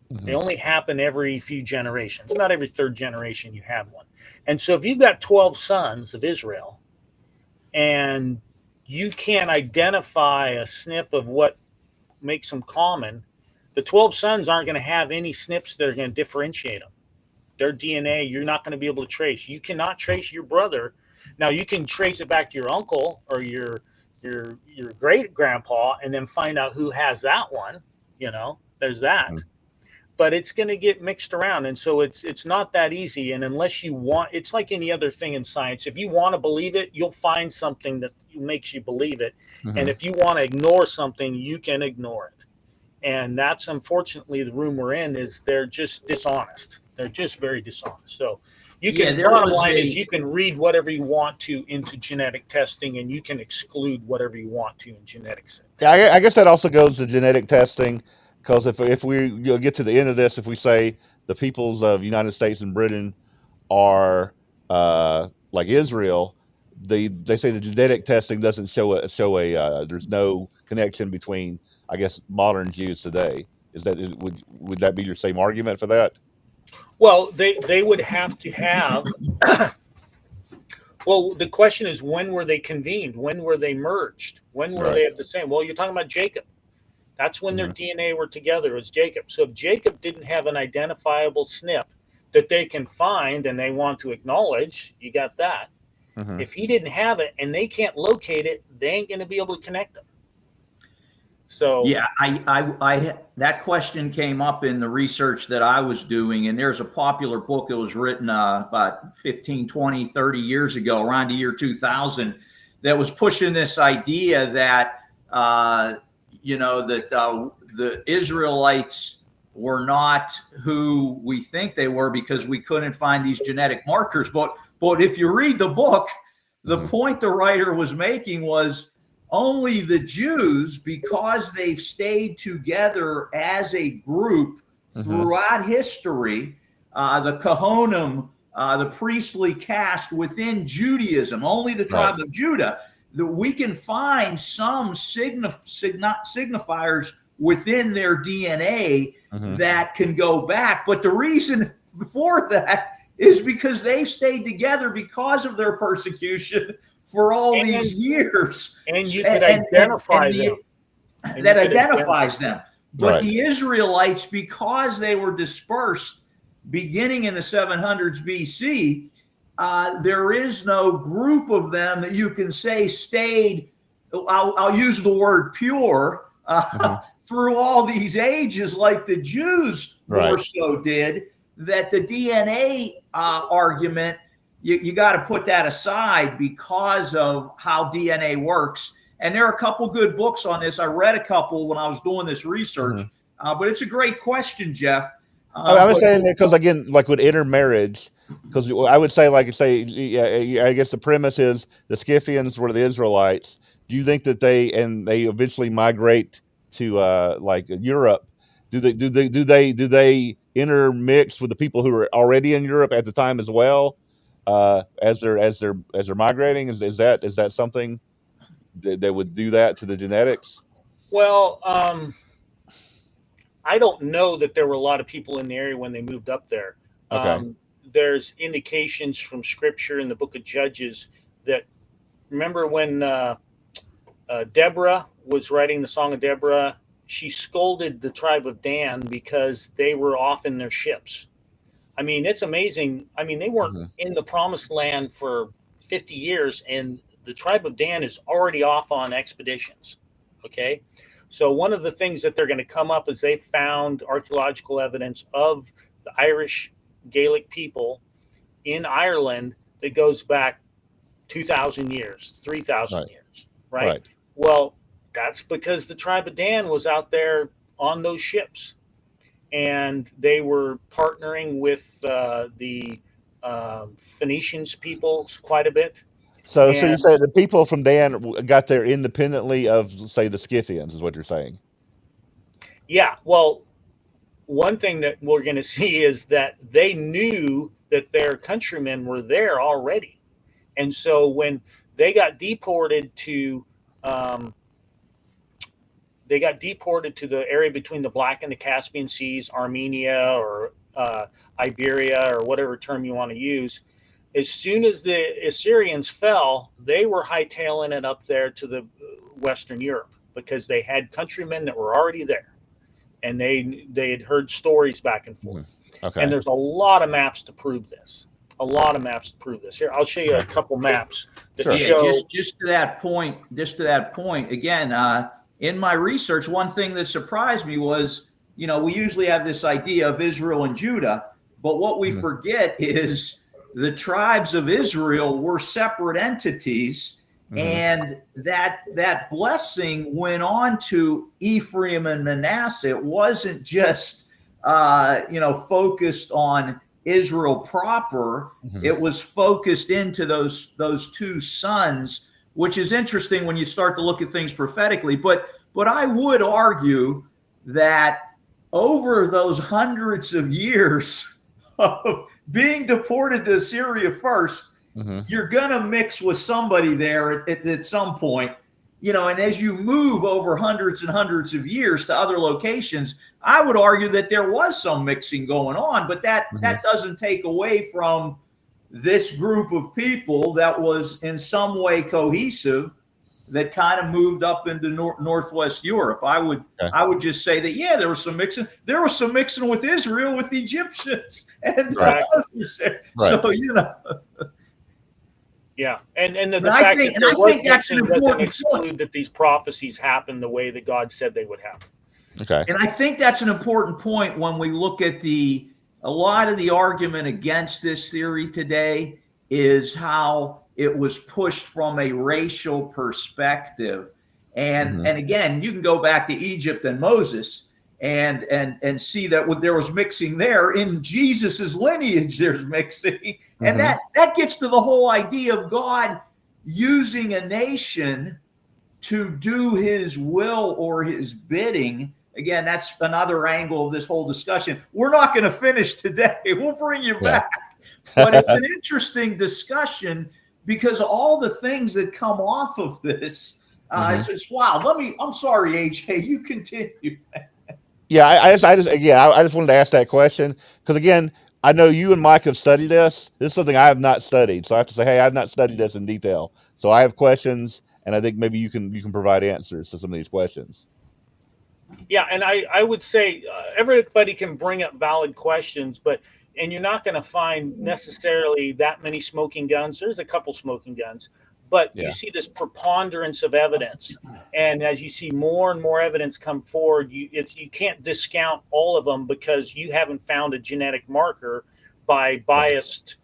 They only happen every few generations. Not every 3rd generation you have one. And so if you've got 12 sons of Israel and you can't identify a SNP of what makes them common, the 12 sons aren't going to have any SNPs that are going to differentiate them. Their DNA, you're not going to be able to trace. You cannot trace your brother. Now, you can trace it back to your uncle or your great grandpa and then find out who has that one. There's that. But it's going to get mixed around. And so it's not that easy. And unless you want, it's like any other thing in science. If you want to believe it, you'll find something that makes you believe it. And if you want to ignore something, you can ignore it. And that's unfortunately the room we're in, is they're just dishonest. They're just very dishonest. So you can, the bottom line is you can read whatever you want to into genetic testing, and you can exclude whatever you want to in genetics. Yeah, I guess that also goes to genetic testing, because if we get to the end of this, if we say the peoples of United States and Britain are like Israel, they say the genetic testing doesn't show a there's no connection between, I guess, modern Jews today. Would that be your same argument for that? Well, they would have to have. Well, the question is, when were they convened? When were they merged? When were they at the same? Well, you're talking about Jacob. That's when their DNA were together. It was Jacob. So if Jacob didn't have an identifiable SNP that they can find and they want to acknowledge, you got that. If he didn't have it and they can't locate it, they ain't going to be able to connect them. So yeah, I that question came up in the research that I was doing, and there's a popular book that was written about 15, 20, 30 years ago, around the year 2000, that was pushing this idea that the Israelites were not who we think they were because we couldn't find these genetic markers. But if you read the book, the point the writer was making was only the Jews, because they've stayed together as a group throughout history, the Kohanim, the priestly caste within Judaism, only the tribe of Judah, that we can find some signifiers within their DNA that can go back. But the reason for that is because they stayed together because of their persecution for all these years. And you could identify them. That identifies them. But the Israelites, because they were dispersed beginning in the 700s BC, there is no group of them that you can say stayed, I'll use the word pure, through all these ages like the Jews more so did, that the DNA argument, you got to put that aside because of how DNA works. And there are a couple good books on this. I read a couple when I was doing this research, but it's a great question, Jeff. I was saying that because, again, like with intermarriage, because I would say, I guess the premise is the Scythians were the Israelites. Do you think that they eventually migrate to like Europe? Do they intermix with the people who are already in Europe at the time as well, as they're migrating? Is that something that would do that to the genetics? Well, I don't know that there were a lot of people in the area when they moved up there. Okay. There's indications from scripture in the book of Judges that, remember when Deborah was writing the Song of Deborah, she scolded the tribe of Dan because they were off in their ships. I mean, it's amazing. I mean, they weren't in the promised land for 50 years, and the tribe of Dan is already off on expeditions. Okay. So one of the things that they're going to come up is they found archaeological evidence of the Irish Gaelic people in Ireland that goes back 2,000 years, 3,000 years, right? Well, that's because the tribe of Dan was out there on those ships, and they were partnering with the Phoenicians people quite a bit. So you say the people from Dan got there independently of, say, the Scythians, is what you're saying? Yeah. Well, one thing that we're going to see is that they knew that their countrymen were there already. And so when they got deported to the area between the Black and the Caspian Seas, Armenia or Iberia, or whatever term you want to use, as soon as the Assyrians fell, they were hightailing it up there to the Western Europe because they had countrymen that were already there, and they had heard stories back and forth. Okay. And there's a lot of maps to prove this. Here, I'll show you a couple maps that show. Just to that point. Again, in my research, one thing that surprised me was, we usually have this idea of Israel and Judah, but what we forget is the tribes of Israel were separate entities, and that blessing went on to Ephraim and Manasseh. It wasn't just focused on Israel proper. It was focused into those two sons, which is interesting when you start to look at things prophetically. But I would argue that over those hundreds of years of being deported to Assyria first, you're going to mix with somebody there at some point, and as you move over hundreds and hundreds of years to other locations, I would argue that there was some mixing going on, but that doesn't take away from this group of people that was in some way cohesive, that kind of moved up into Northwest Europe. I would just say that, there was some mixing. There was some mixing with Israel, with the Egyptians, and others. So, Yeah, and the But fact that there was that's an mixing doesn't important exclude point. that these prophecies happen the way that God said they would happen. Okay. And I think that's an important point when we look at a lot of the argument against this theory today is how it was pushed from a racial perspective. And again, you can go back to Egypt and Moses and see that there was mixing there. In Jesus's lineage, there's mixing. And that gets to the whole idea of God using a nation to do his will or his bidding. Again, that's another angle of this whole discussion. We're not going to finish today. We'll bring you back. But it's an interesting discussion because all the things that come off of this, it's wow. I'm sorry, AJ, you continue. Yeah, I just wanted to ask that question because again, I know you and Mike have studied this. This is something I have not studied, so I have to say, hey, I've not studied this in detail. So I have questions, and I think maybe you can provide answers to some of these questions. Yeah, and I would say everybody can bring up valid questions, and you're not going to find necessarily that many smoking guns. There's a couple smoking guns, but you see this preponderance of evidence, and as you see more and more evidence come forward, you can't discount all of them because you haven't found a genetic marker by biased,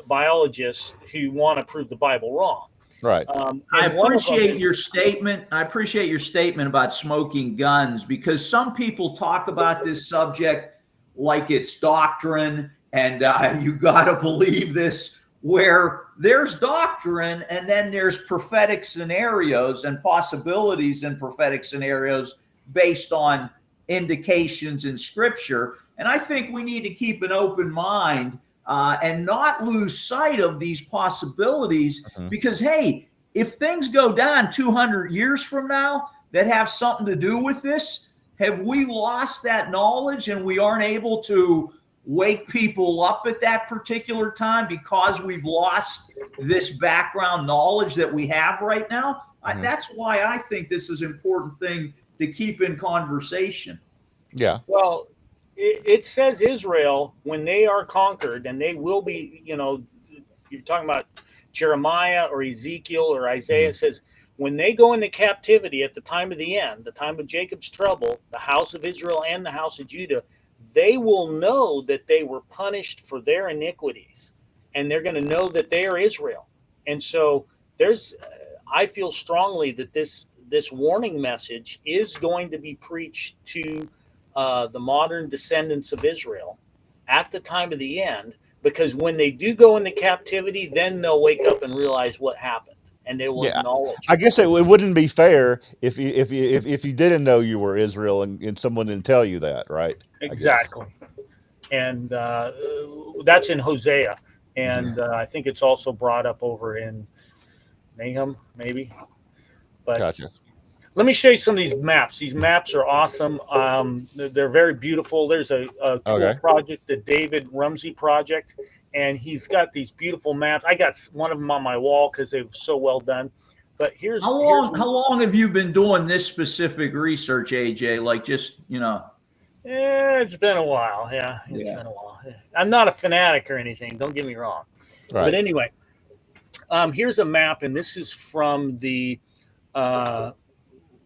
biologists who want to prove the Bible wrong. Right. I appreciate your statement. I appreciate your statement about smoking guns because some people talk about this subject like it's doctrine and you got to believe this, where there's doctrine and then there's prophetic scenarios and possibilities in prophetic scenarios based on indications in scripture. And I think we need to keep an open mind and not lose sight of these possibilities because, hey, if things go down 200 years from now that have something to do with this, have we lost that knowledge and we aren't able to wake people up at that particular time because we've lost this background knowledge that we have right now? That's why I think this is an important thing to keep in conversation. Yeah. Well, it says Israel, when they are conquered, and they will be, you're talking about Jeremiah or Ezekiel or Isaiah, says, when they go into captivity at the time of the end, the time of Jacob's trouble, the house of Israel and the house of Judah, they will know that they were punished for their iniquities. And they're going to know that they are Israel. And so I feel strongly that this warning message is going to be preached to the modern descendants of Israel at the time of the end, because when they do go into captivity, then they'll wake up and realize what happened, and they will acknowledge. I guess it wouldn't be fair if you didn't know you were Israel and someone didn't tell you that, right? Exactly, and that's in Hosea, and I think it's also brought up over in Nahum, maybe. But gotcha. Let me show you some of these maps. These maps are awesome. They're very beautiful. There's a cool project, the David Rumsey project, and he's got these beautiful maps. I got one of them on my wall because they're so well done. But how long have you been doing this specific research, AJ? Like just it's been a while. Yeah, it's been a while. I'm not a fanatic or anything. Don't get me wrong. Right. But anyway, here's a map, and this is from the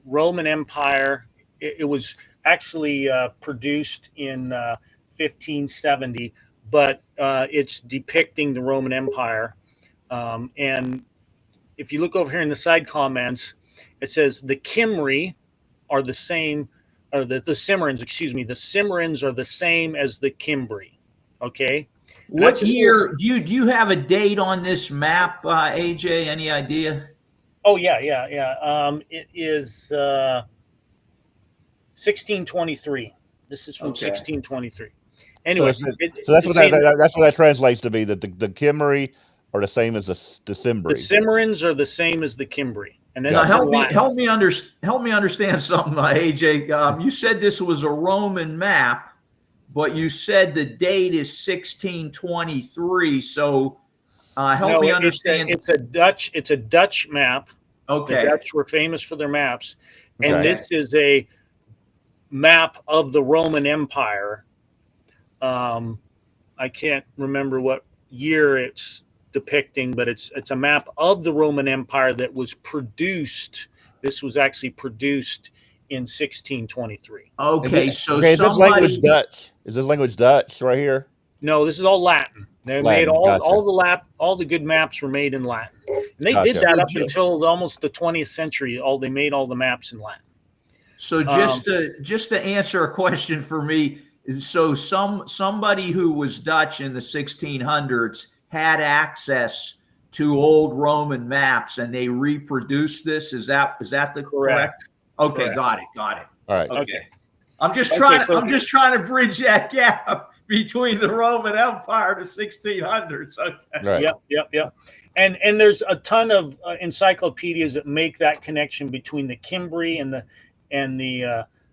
Roman Empire. It was actually produced in 1570, but it's depicting the Roman Empire. And if you look over here in the side comments, it says the Kimri are the same, or the Cimmerians, excuse me, the Cimmerians are the same as the Cimbri. Okay. What year? Do you have a date on this map, AJ? Any idea? Oh yeah. It is 1623. This is from 1623. Anyway, so that's what that translates to be. That the Kimri are the same as the Cimbri. The Cimmerians are the same as the Cimbri. And now help me understand something, AJ. You said this was a Roman map, but you said the date is 1623. So help me understand. It's a Dutch map. Okay. The Dutch were famous for their maps, and this is a map of the Roman Empire. I can't remember what year it's depicting, but it's a map of the Roman Empire that was produced. This was actually produced in 1623. Okay, so is this language somebody. Dutch? Is this language Dutch right here? No, this is all Latin. They made Latin, gotcha. all the good maps were made in Latin, and they Gotcha. did that up until almost the 20th century. They made all the maps in Latin. So just to answer a question for me, so somebody who was Dutch in the 1600s had access to old Roman maps, and they reproduced this. Is that the correct? Okay, correct. Got it. All right. Okay. I'm just trying to bridge that gap between the Roman Empire to 1600s. Okay. Right. Yep. And there's a ton of encyclopedias that make that connection between the Cimbri and the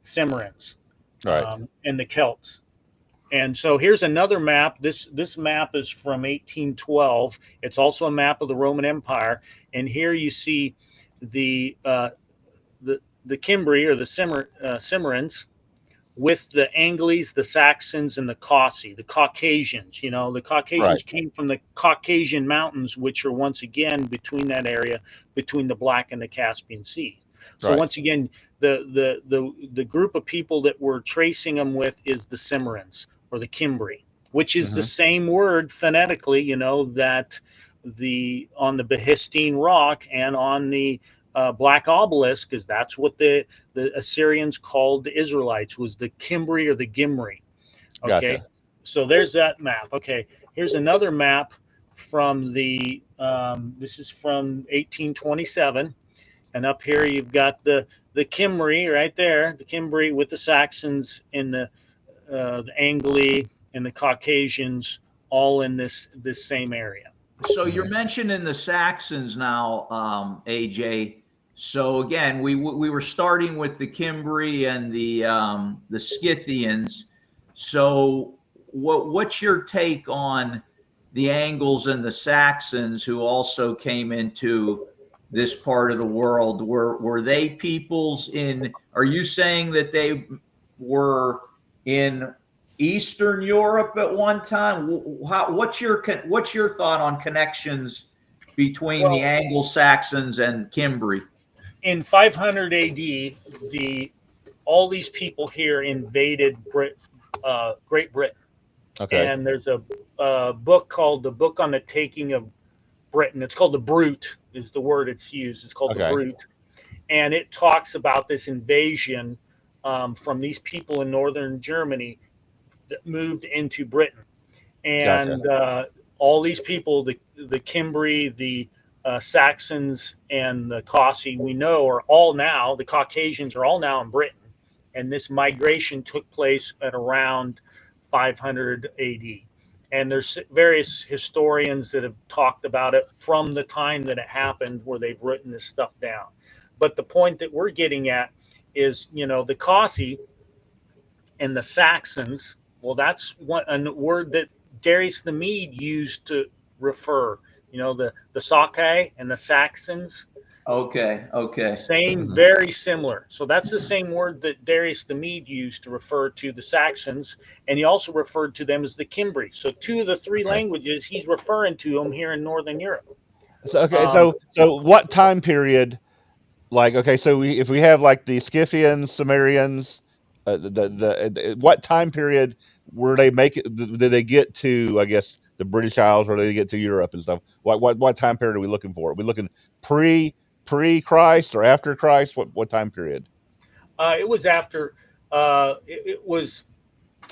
Cimmerians, right, and the Celts. And so here's another map. This map is from 1812. It's also a map of the Roman Empire. And here you see the Cimbri or the Cimmerians with the Angles, the Saxons, and the Cossi, the Caucasians. The Caucasians came from the Caucasian Mountains, which are once again between that area, between the Black and the Caspian Sea. So once again, the group of people that we're tracing them with is the Cimmerians or the Cimbri, which is the same word phonetically, that on the Behistine Rock and on the Black Obelisk, because that's what the Assyrians called the Israelites, was the Cimbri or the Gimri. Okay, gotcha. So there's that map. Okay, here's another map from this is from 1827, and up here you've got the Cimbri right there, the Cimbri with the Saxons and the Angli and the Caucasians all in this same area. So you're mentioning the Saxons now, AJ. So again, we were starting with the Cimbri and the Scythians. So what's your take on the Angles and the Saxons who also came into this part of the world? Were they peoples are you saying that they were in Eastern Europe at one time? What's your thought on connections between the Anglo-Saxons and Cimbri? In 500 AD, all these people here invaded Great Britain. Okay. And there's a book called The Book on the Taking of Britain. It's called The Brute is the word it's used. It's called The Brute. And it talks about this invasion from these people in northern Germany that moved into Britain. And all these people, the Cimbri, the Saxons, and the Cossi, we know are all now, the Caucasians are all now in Britain. And this migration took place at around 500 AD. And there's various historians that have talked about it from the time that it happened, where they've written this stuff down. But the point that we're getting at is, the Cossi and the Saxons, well, that's a word that Darius the Mede used to refer, the Sakai and the Saxons. Okay. Same, very similar. So that's the same word that Darius the Mede used to refer to the Saxons, and he also referred to them as the Cimbri. So two of the three languages he's referring to them here in Northern Europe. So so what time period? So if we have like the Scythians, Cimmerians, what time period were they did they get to, I guess, the British Isles, or did they get to Europe and stuff? What time period are we looking for? Are we looking pre-Christ or after Christ? What time period? It was after. It was,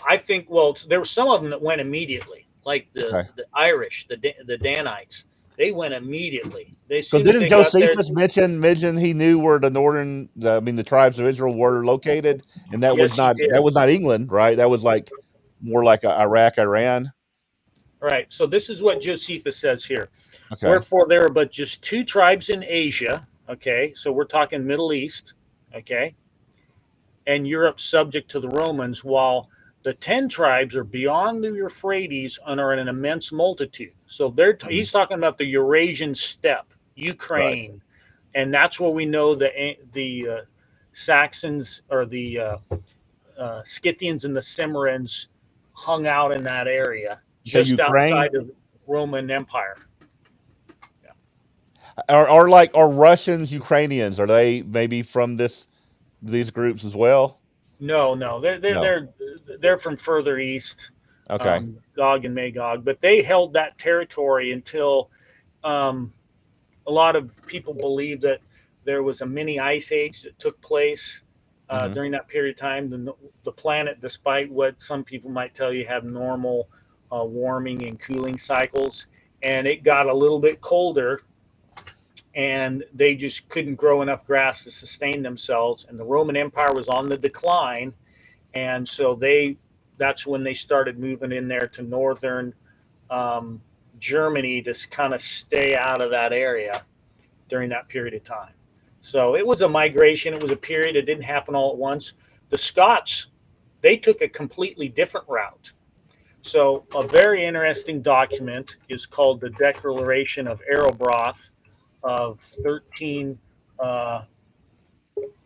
I think. Well, there were some of them that went immediately, like the Irish, the Danites. They went immediately. So didn't Josephus mention he knew where the tribes of Israel were located, and that was not England, right? That was more like Iraq, Iran. Right. So this is what Josephus says here. Okay. Wherefore there are but just two tribes in Asia. Okay. So we're talking Middle East. Okay. And Europe subject to the Romans, while the 10 tribes are beyond the Euphrates and are in an immense multitude. So he's talking about the Eurasian steppe, Ukraine, and that's where we know the Saxons or the Scythians and the Cimmerians hung out in that area, just outside of Roman Empire. Are Russians, Ukrainians, are they maybe from these groups as well? No, No. they're from further east, Okay. Gog and Magog, but they held that territory until um, a lot of people believe that there was a mini ice age that took place Hmm. during that period of time. The planet, despite what some people might tell you, have normal warming and cooling cycles, and it got a little bit colder, and they just couldn't grow enough grass to sustain themselves. And the Roman Empire was on the decline, and so that's when they started moving in there to northern um, Germany to kind of stay out of that area during that period of time. So it was a migration. It was a period. It didn't happen all at once. The Scots, they took a completely different route. So a very interesting document is called the Declaration of Arrowbroth of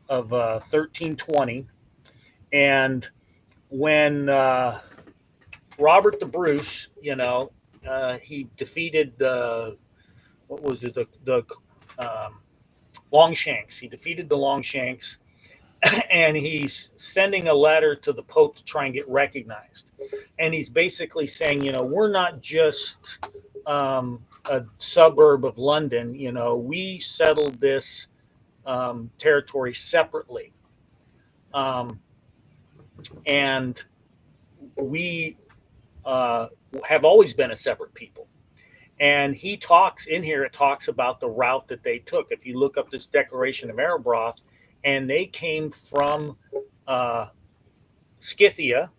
1320, and when Robert the Bruce, he defeated the what was it the Longshanks. He defeated the Longshanks, and he's sending a letter to the Pope to try and get recognized. And he's basically saying, we're not just a suburb of London. We settled this territory separately, um, and we have always been a separate people. And he talks in here, it talks about the route that they took. If you look up this Declaration of Arrowbroth, and they came from uh, Scythia,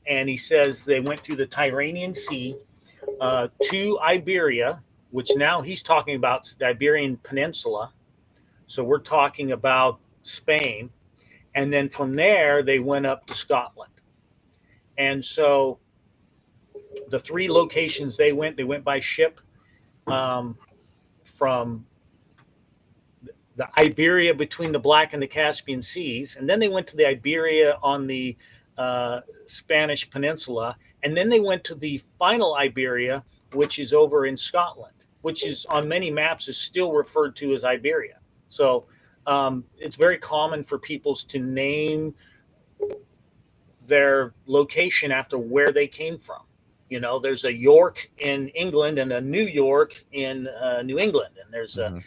and he says they went through the Tyrrhenian Sea to Iberia, which now he's talking about the Iberian Peninsula. So we're talking about Spain. And then from there, they went up to Scotland. And so the three locations they went by ship from the Iberia between the Black and the Caspian Seas, and then they went to the Iberia on the Spanish Peninsula, and then they went to the final Iberia, which is over in Scotland, which is on many maps is still referred to as Iberia. So it's very common for peoples to name their location after where they came from. There's a York in England and a New York in New England, and there's Hmm.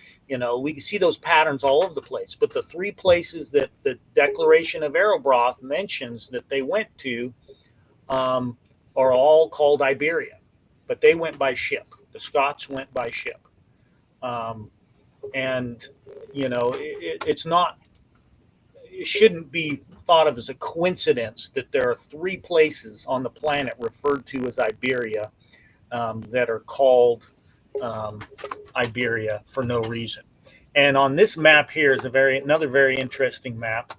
we can see those patterns all over the place. But the three places that the Declaration of Arrowbroth mentions that they went to are all called Iberia, but they went by ship. The Scots went by ship, and it's not. It shouldn't be thought of as a coincidence that there are three places on the planet referred to as Iberia that are called Iberia for no reason. And on this map here is another very interesting map.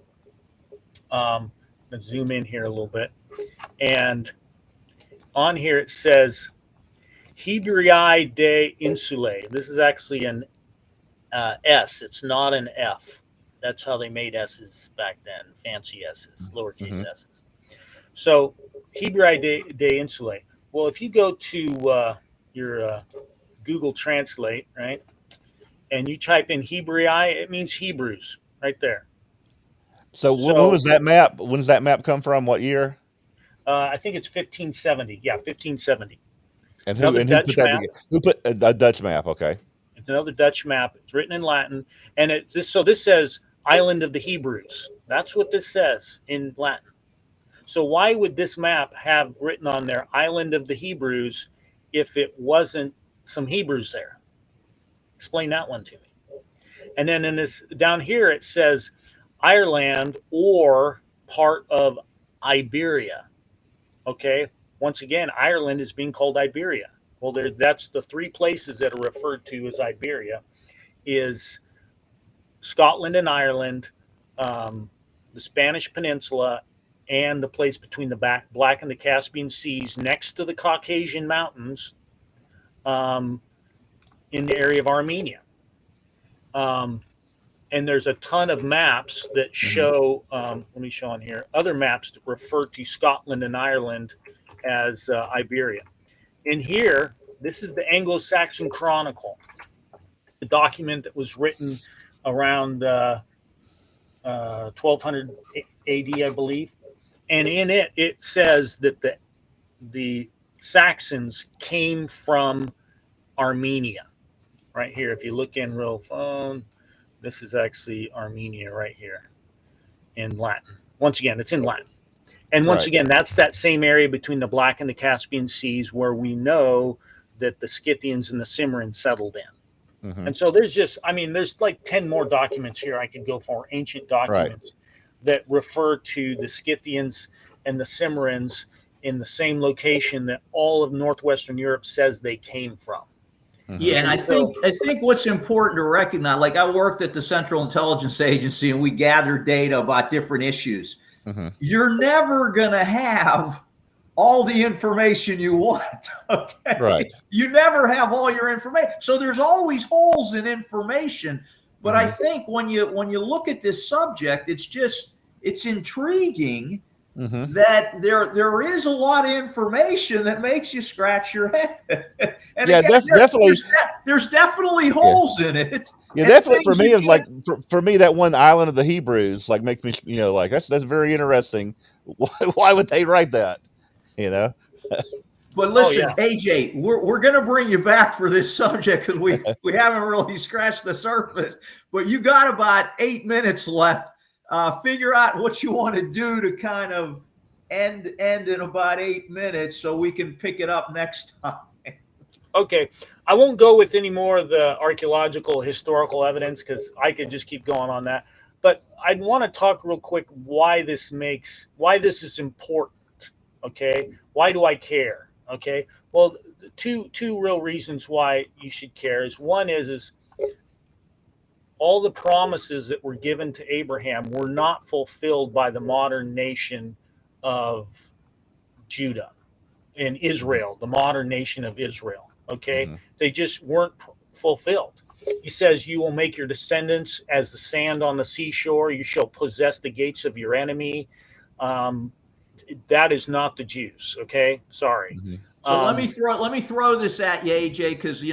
Let's zoom in here a little bit. And on here it says Hebraei de Insulae. This is actually an S. It's not an F. That's how they made S's back then, fancy S's, lowercase S's. So Hebraei de Insulae. Well, if you go to your Google Translate, right, and you type in Hebraei, it means Hebrews right there. So when was that map? When does that map come from? What year? I think it's 1570. Yeah, 1570. And who Another who put Dutch that map. together? Who put a Dutch map? Okay. It's another Dutch map. It's written in Latin, and this says Island of the Hebrews. That's what this says in Latin. So why would this map have written on there Island of the Hebrews if it wasn't some Hebrews there? Explain that one to me. And then in this down here it says Ireland or part of Iberia. Okay. Once again, Ireland is being called Iberia. Well, that's the three places that are referred to as Iberia is Scotland and Ireland, the Spanish Peninsula, and the place between the Black and the Caspian Seas next to the Caucasian Mountains in the area of Armenia. And there's a ton of maps that show, let me show on here, other maps that refer to Scotland and Ireland as Iberia. In here, this is the Anglo-Saxon Chronicle. a document that was written around 1200 AD, I believe, and in it it says that the Saxons came from Armenia. Right here, if you look in real phone, this is actually Armenia right here in Latin. Once again, it's in Latin. And once again, that's that same area between the Black and the Caspian Seas where we know that the Scythians and the Cimmerians settled in. And so there's just, I mean, there's like 10 more documents here I could go for, ancient documents that refer to the Scythians and the Cimmerians in the same location that all of Northwestern Europe says they came from. Yeah, and I think what's important to recognize, like I worked at the Central Intelligence Agency and we gathered data about different issues. You're never going to have all the information you want. Okay. Right. You never have all your information. So there's always holes in information. But I think when you look at this subject, it's intriguing that there is a lot of information that makes you scratch your head. And yeah, again, there's definitely holes in it. Yeah, definitely for me, like for me, that one island of the Hebrews like makes me, like that's very interesting. Why would they write that? But listen, AJ, we're going to bring you back for this subject because we haven't really scratched the surface. But you got about 8 minutes left. Figure out what you want to do to kind of end in about 8 minutes so we can pick it up next time. Okay. I won't go with any more of the archaeological historical evidence because I could just keep going on that. But I want to talk real quick why this is important. Okay. Why do I care? Okay. Well, two real reasons why you should care is one is all the promises that were given to Abraham were not fulfilled by the modern nation of Judah and Israel, the modern nation of Israel. Okay. They just weren't fulfilled. He says, you will make your descendants as the sand on the seashore. You shall possess the gates of your enemy. That is not the Jews. Okay. Sorry. So let me throw this at you, AJ, because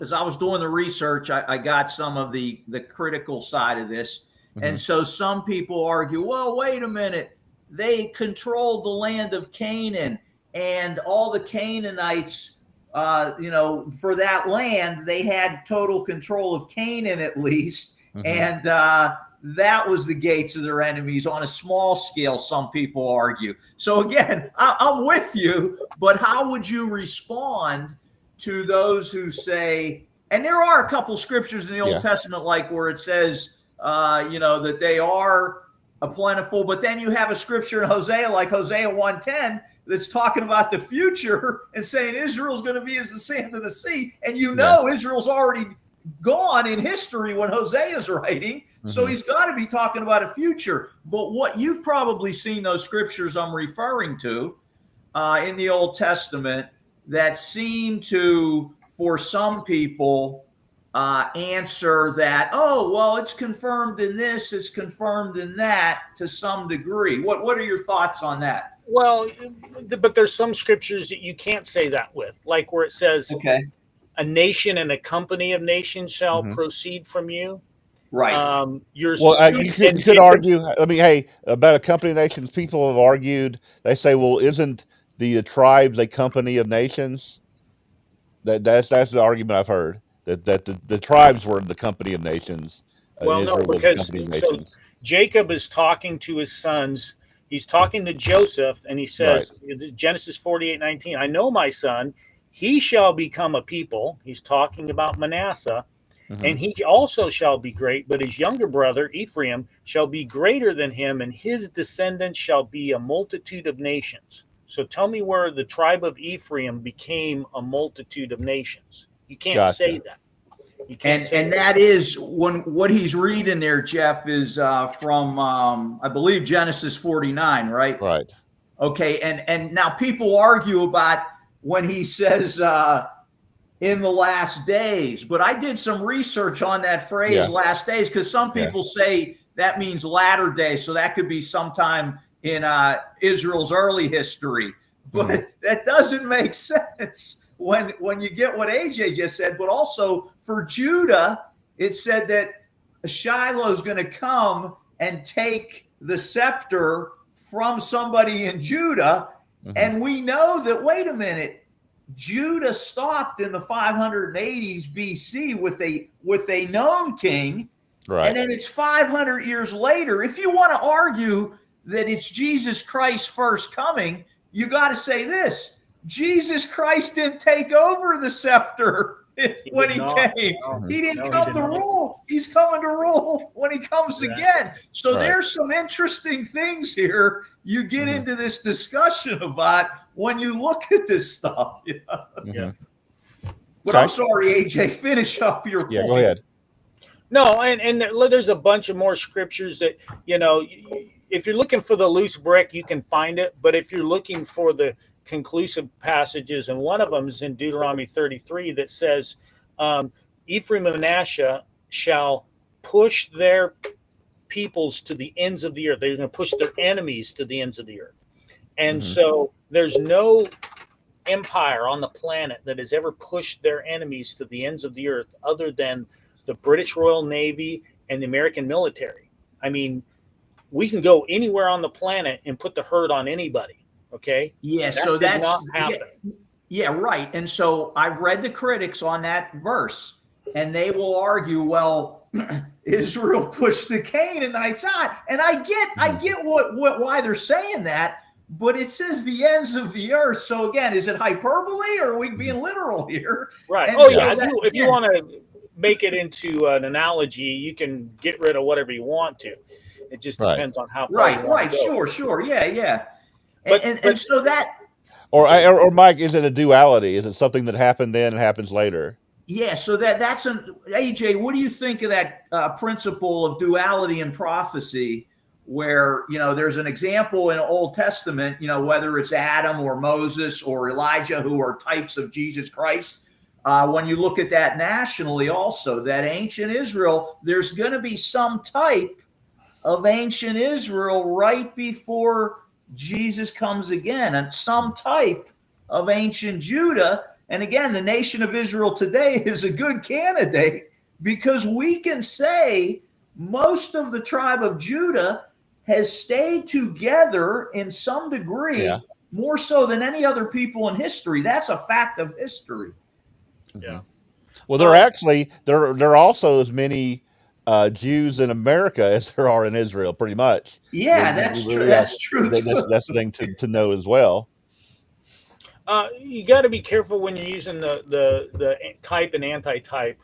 as I was doing the research, I got some of the critical side of this, and so some people argue, well, wait a minute, they controlled the land of Canaan, and all the Canaanites, for that land, they had total control of Canaan at least, and that was the gates of their enemies on a small scale, some people argue. So again, I'm with you, but how would you respond to those who say, and there are a couple scriptures in the Old Testament, like where it says, that they are a plentiful, but then you have a scripture in Hosea, like Hosea 1:10, that's talking about the future and saying Israel's going to be as the sand of the sea. And Israel's already gone in history when Hosea is writing. So he's got to be talking about a future. But what you've probably seen those scriptures I'm referring to in the Old Testament that seem to, for some people, answer that, oh, well, it's confirmed in this, it's confirmed in that to some degree. What are your thoughts on that? Well, but there's some scriptures that you can't say that with, like where it says, a nation and a company of nations shall proceed from you. Right. You could argue, about a company of nations, people have argued, they say, well, isn't the tribes a company of nations? That's the argument I've heard, that the tribes were the company of nations. Well, no, because so Jacob is talking to his sons. He's talking to Joseph, and he says, Genesis 48:19, I know my son, he shall become a people. He's talking about Manasseh, and he also shall be great, but his younger brother, Ephraim, shall be greater than him, and his descendants shall be a multitude of nations. So tell me where the tribe of Ephraim became a multitude of nations. You can't say that. You can't and that is what he's reading there, Jeff, is from I believe Genesis 49, right? Right. Okay, and now people argue about when he says in the last days, but I did some research on that phrase last days, because some people say that means latter days, so that could be sometime in Israel's early history, but that doesn't make sense. when you get what AJ just said, but also for Judah, it said that Shiloh is going to come and take the scepter from somebody in Judah. And we know that, wait a minute, Judah stopped in the 580s BC with a known king. Right. And then it's 500 years later. If you want to argue that it's Jesus Christ's first coming, you got to say this: Jesus Christ didn't take over the scepter when he came. He didn't come to rule. He's coming to rule when he comes again. So there's some interesting things here you get into this discussion about when you look at this stuff. Yeah. But I'm sorry, AJ, finish up your point. Yeah, go ahead. No, and there's a bunch of more scriptures that, if you're looking for the loose brick, you can find it. But if you're looking for the conclusive passages, and one of them is in Deuteronomy 33 that says, Ephraim and Manasseh shall push their peoples to the ends of the earth. They're going to push their enemies to the ends of the earth. And so there's no empire on the planet that has ever pushed their enemies to the ends of the earth other than the British Royal Navy and the American military. I mean, we can go anywhere on the planet and put the hurt on anybody. Okay. Yeah. So that's not happen. Yeah. Right. And so I've read the critics on that verse, and they will argue, well, Israel pushed the Canaanites out, and I get why they're saying that, but it says the ends of the earth. So again, is it hyperbole, or are we being literal here? Right. And if you want to make it into an analogy, you can get rid of whatever you want to. It just depends on how far you want to go. Sure. Yeah. And so that, or Mike, is it a duality? Is it something that happened then and happens later? Yeah. So that's an AJ. What do you think of that principle of duality in prophecy, where there's an example in the Old Testament, whether it's Adam or Moses or Elijah, who are types of Jesus Christ. When you look at that nationally, also that ancient Israel, there's going to be some type of ancient Israel right before Jesus comes again, and some type of ancient Judah. And again, the nation of Israel today is a good candidate, because we can say most of the tribe of Judah has stayed together in some degree, more so than any other people in history. That's a fact of history. Yeah. Well, there are also as many Jews in America as there are in Israel, pretty much. Yeah, that's true. That's true. That's the thing to know as well. You got to be careful when you're using the type and anti-type,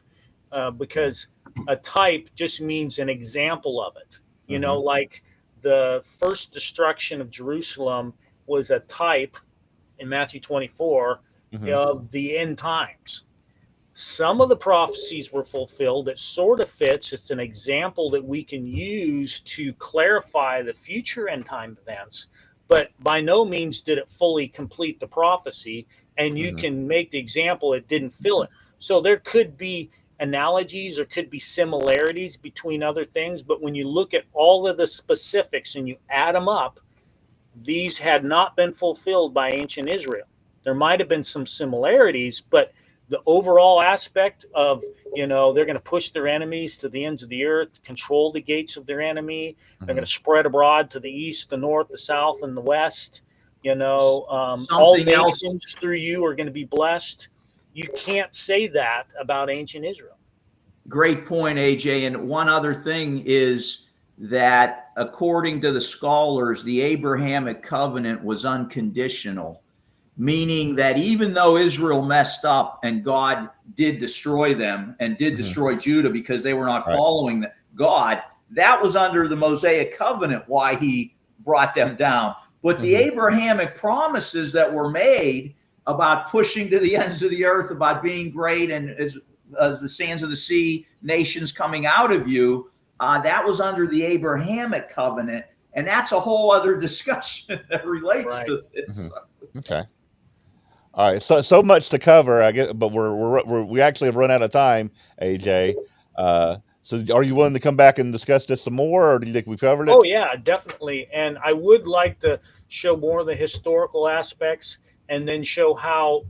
because a type just means an example of it. Like the first destruction of Jerusalem was a type in Matthew 24 of the end times. Some of the prophecies were fulfilled. It sort of fits. It's an example that we can use to clarify the future end time events, but by no means did it fully complete the prophecy. And you can make the example it didn't fill it. So there could be analogies or could be similarities between other things, but when you look at all of the specifics and you add them up, these had not been fulfilled by ancient Israel. There might have been some similarities, but the overall aspect of, they're going to push their enemies to the ends of the earth, control the gates of their enemy. They're going to spread abroad to the east, the north, the south, and the west. All nations through you are going to be blessed. You can't say that about ancient Israel. Great point, AJ. And one other thing is that according to the scholars, the Abrahamic covenant was unconditional, meaning that even though Israel messed up and God did destroy them and did destroy Judah because they were not following God, that was under the Mosaic covenant why he brought them down. But the Abrahamic promises that were made about pushing to the ends of the earth, about being great and as the sands of the sea, nations coming out of you, that was under the Abrahamic covenant. And that's a whole other discussion that relates to this. Okay. All right, so much to cover, I guess, but we actually have run out of time, AJ. So, are you willing to come back and discuss this some more, or do you think we've covered it? Oh yeah, definitely. And I would like to show more of the historical aspects, and then show how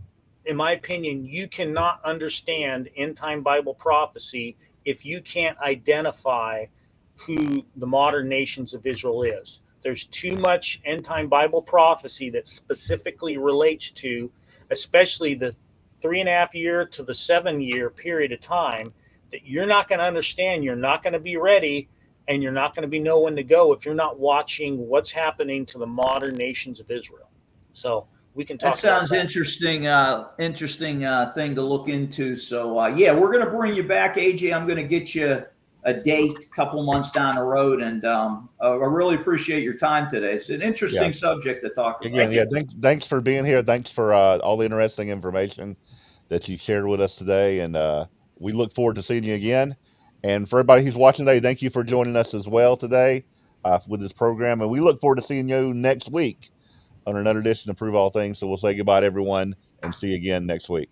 in my opinion, you cannot understand end time Bible prophecy if you can't identify who the modern nations of Israel is. There's too much end time Bible prophecy that specifically relates to, especially the 3.5 year to the 7 year period of time, that you're not going to understand. You're not going to be ready, and you're not going to be know when to go if you're not watching what's happening to the modern nations of Israel. So we can talk. That sounds interesting. Interesting thing to look into. So yeah, we're going to bring you back, AJ. I'm going to get you a date a couple months down the road, and I really appreciate your time today. It's an interesting subject to talk about. Again, yeah, thanks for being here. Thanks for all the interesting information that you shared with us today, and we look forward to seeing you again. And for everybody who's watching today, thank you for joining us as well today with this program, and we look forward to seeing you next week on another edition of Prove All Things. So we'll say goodbye to everyone and see you again next week.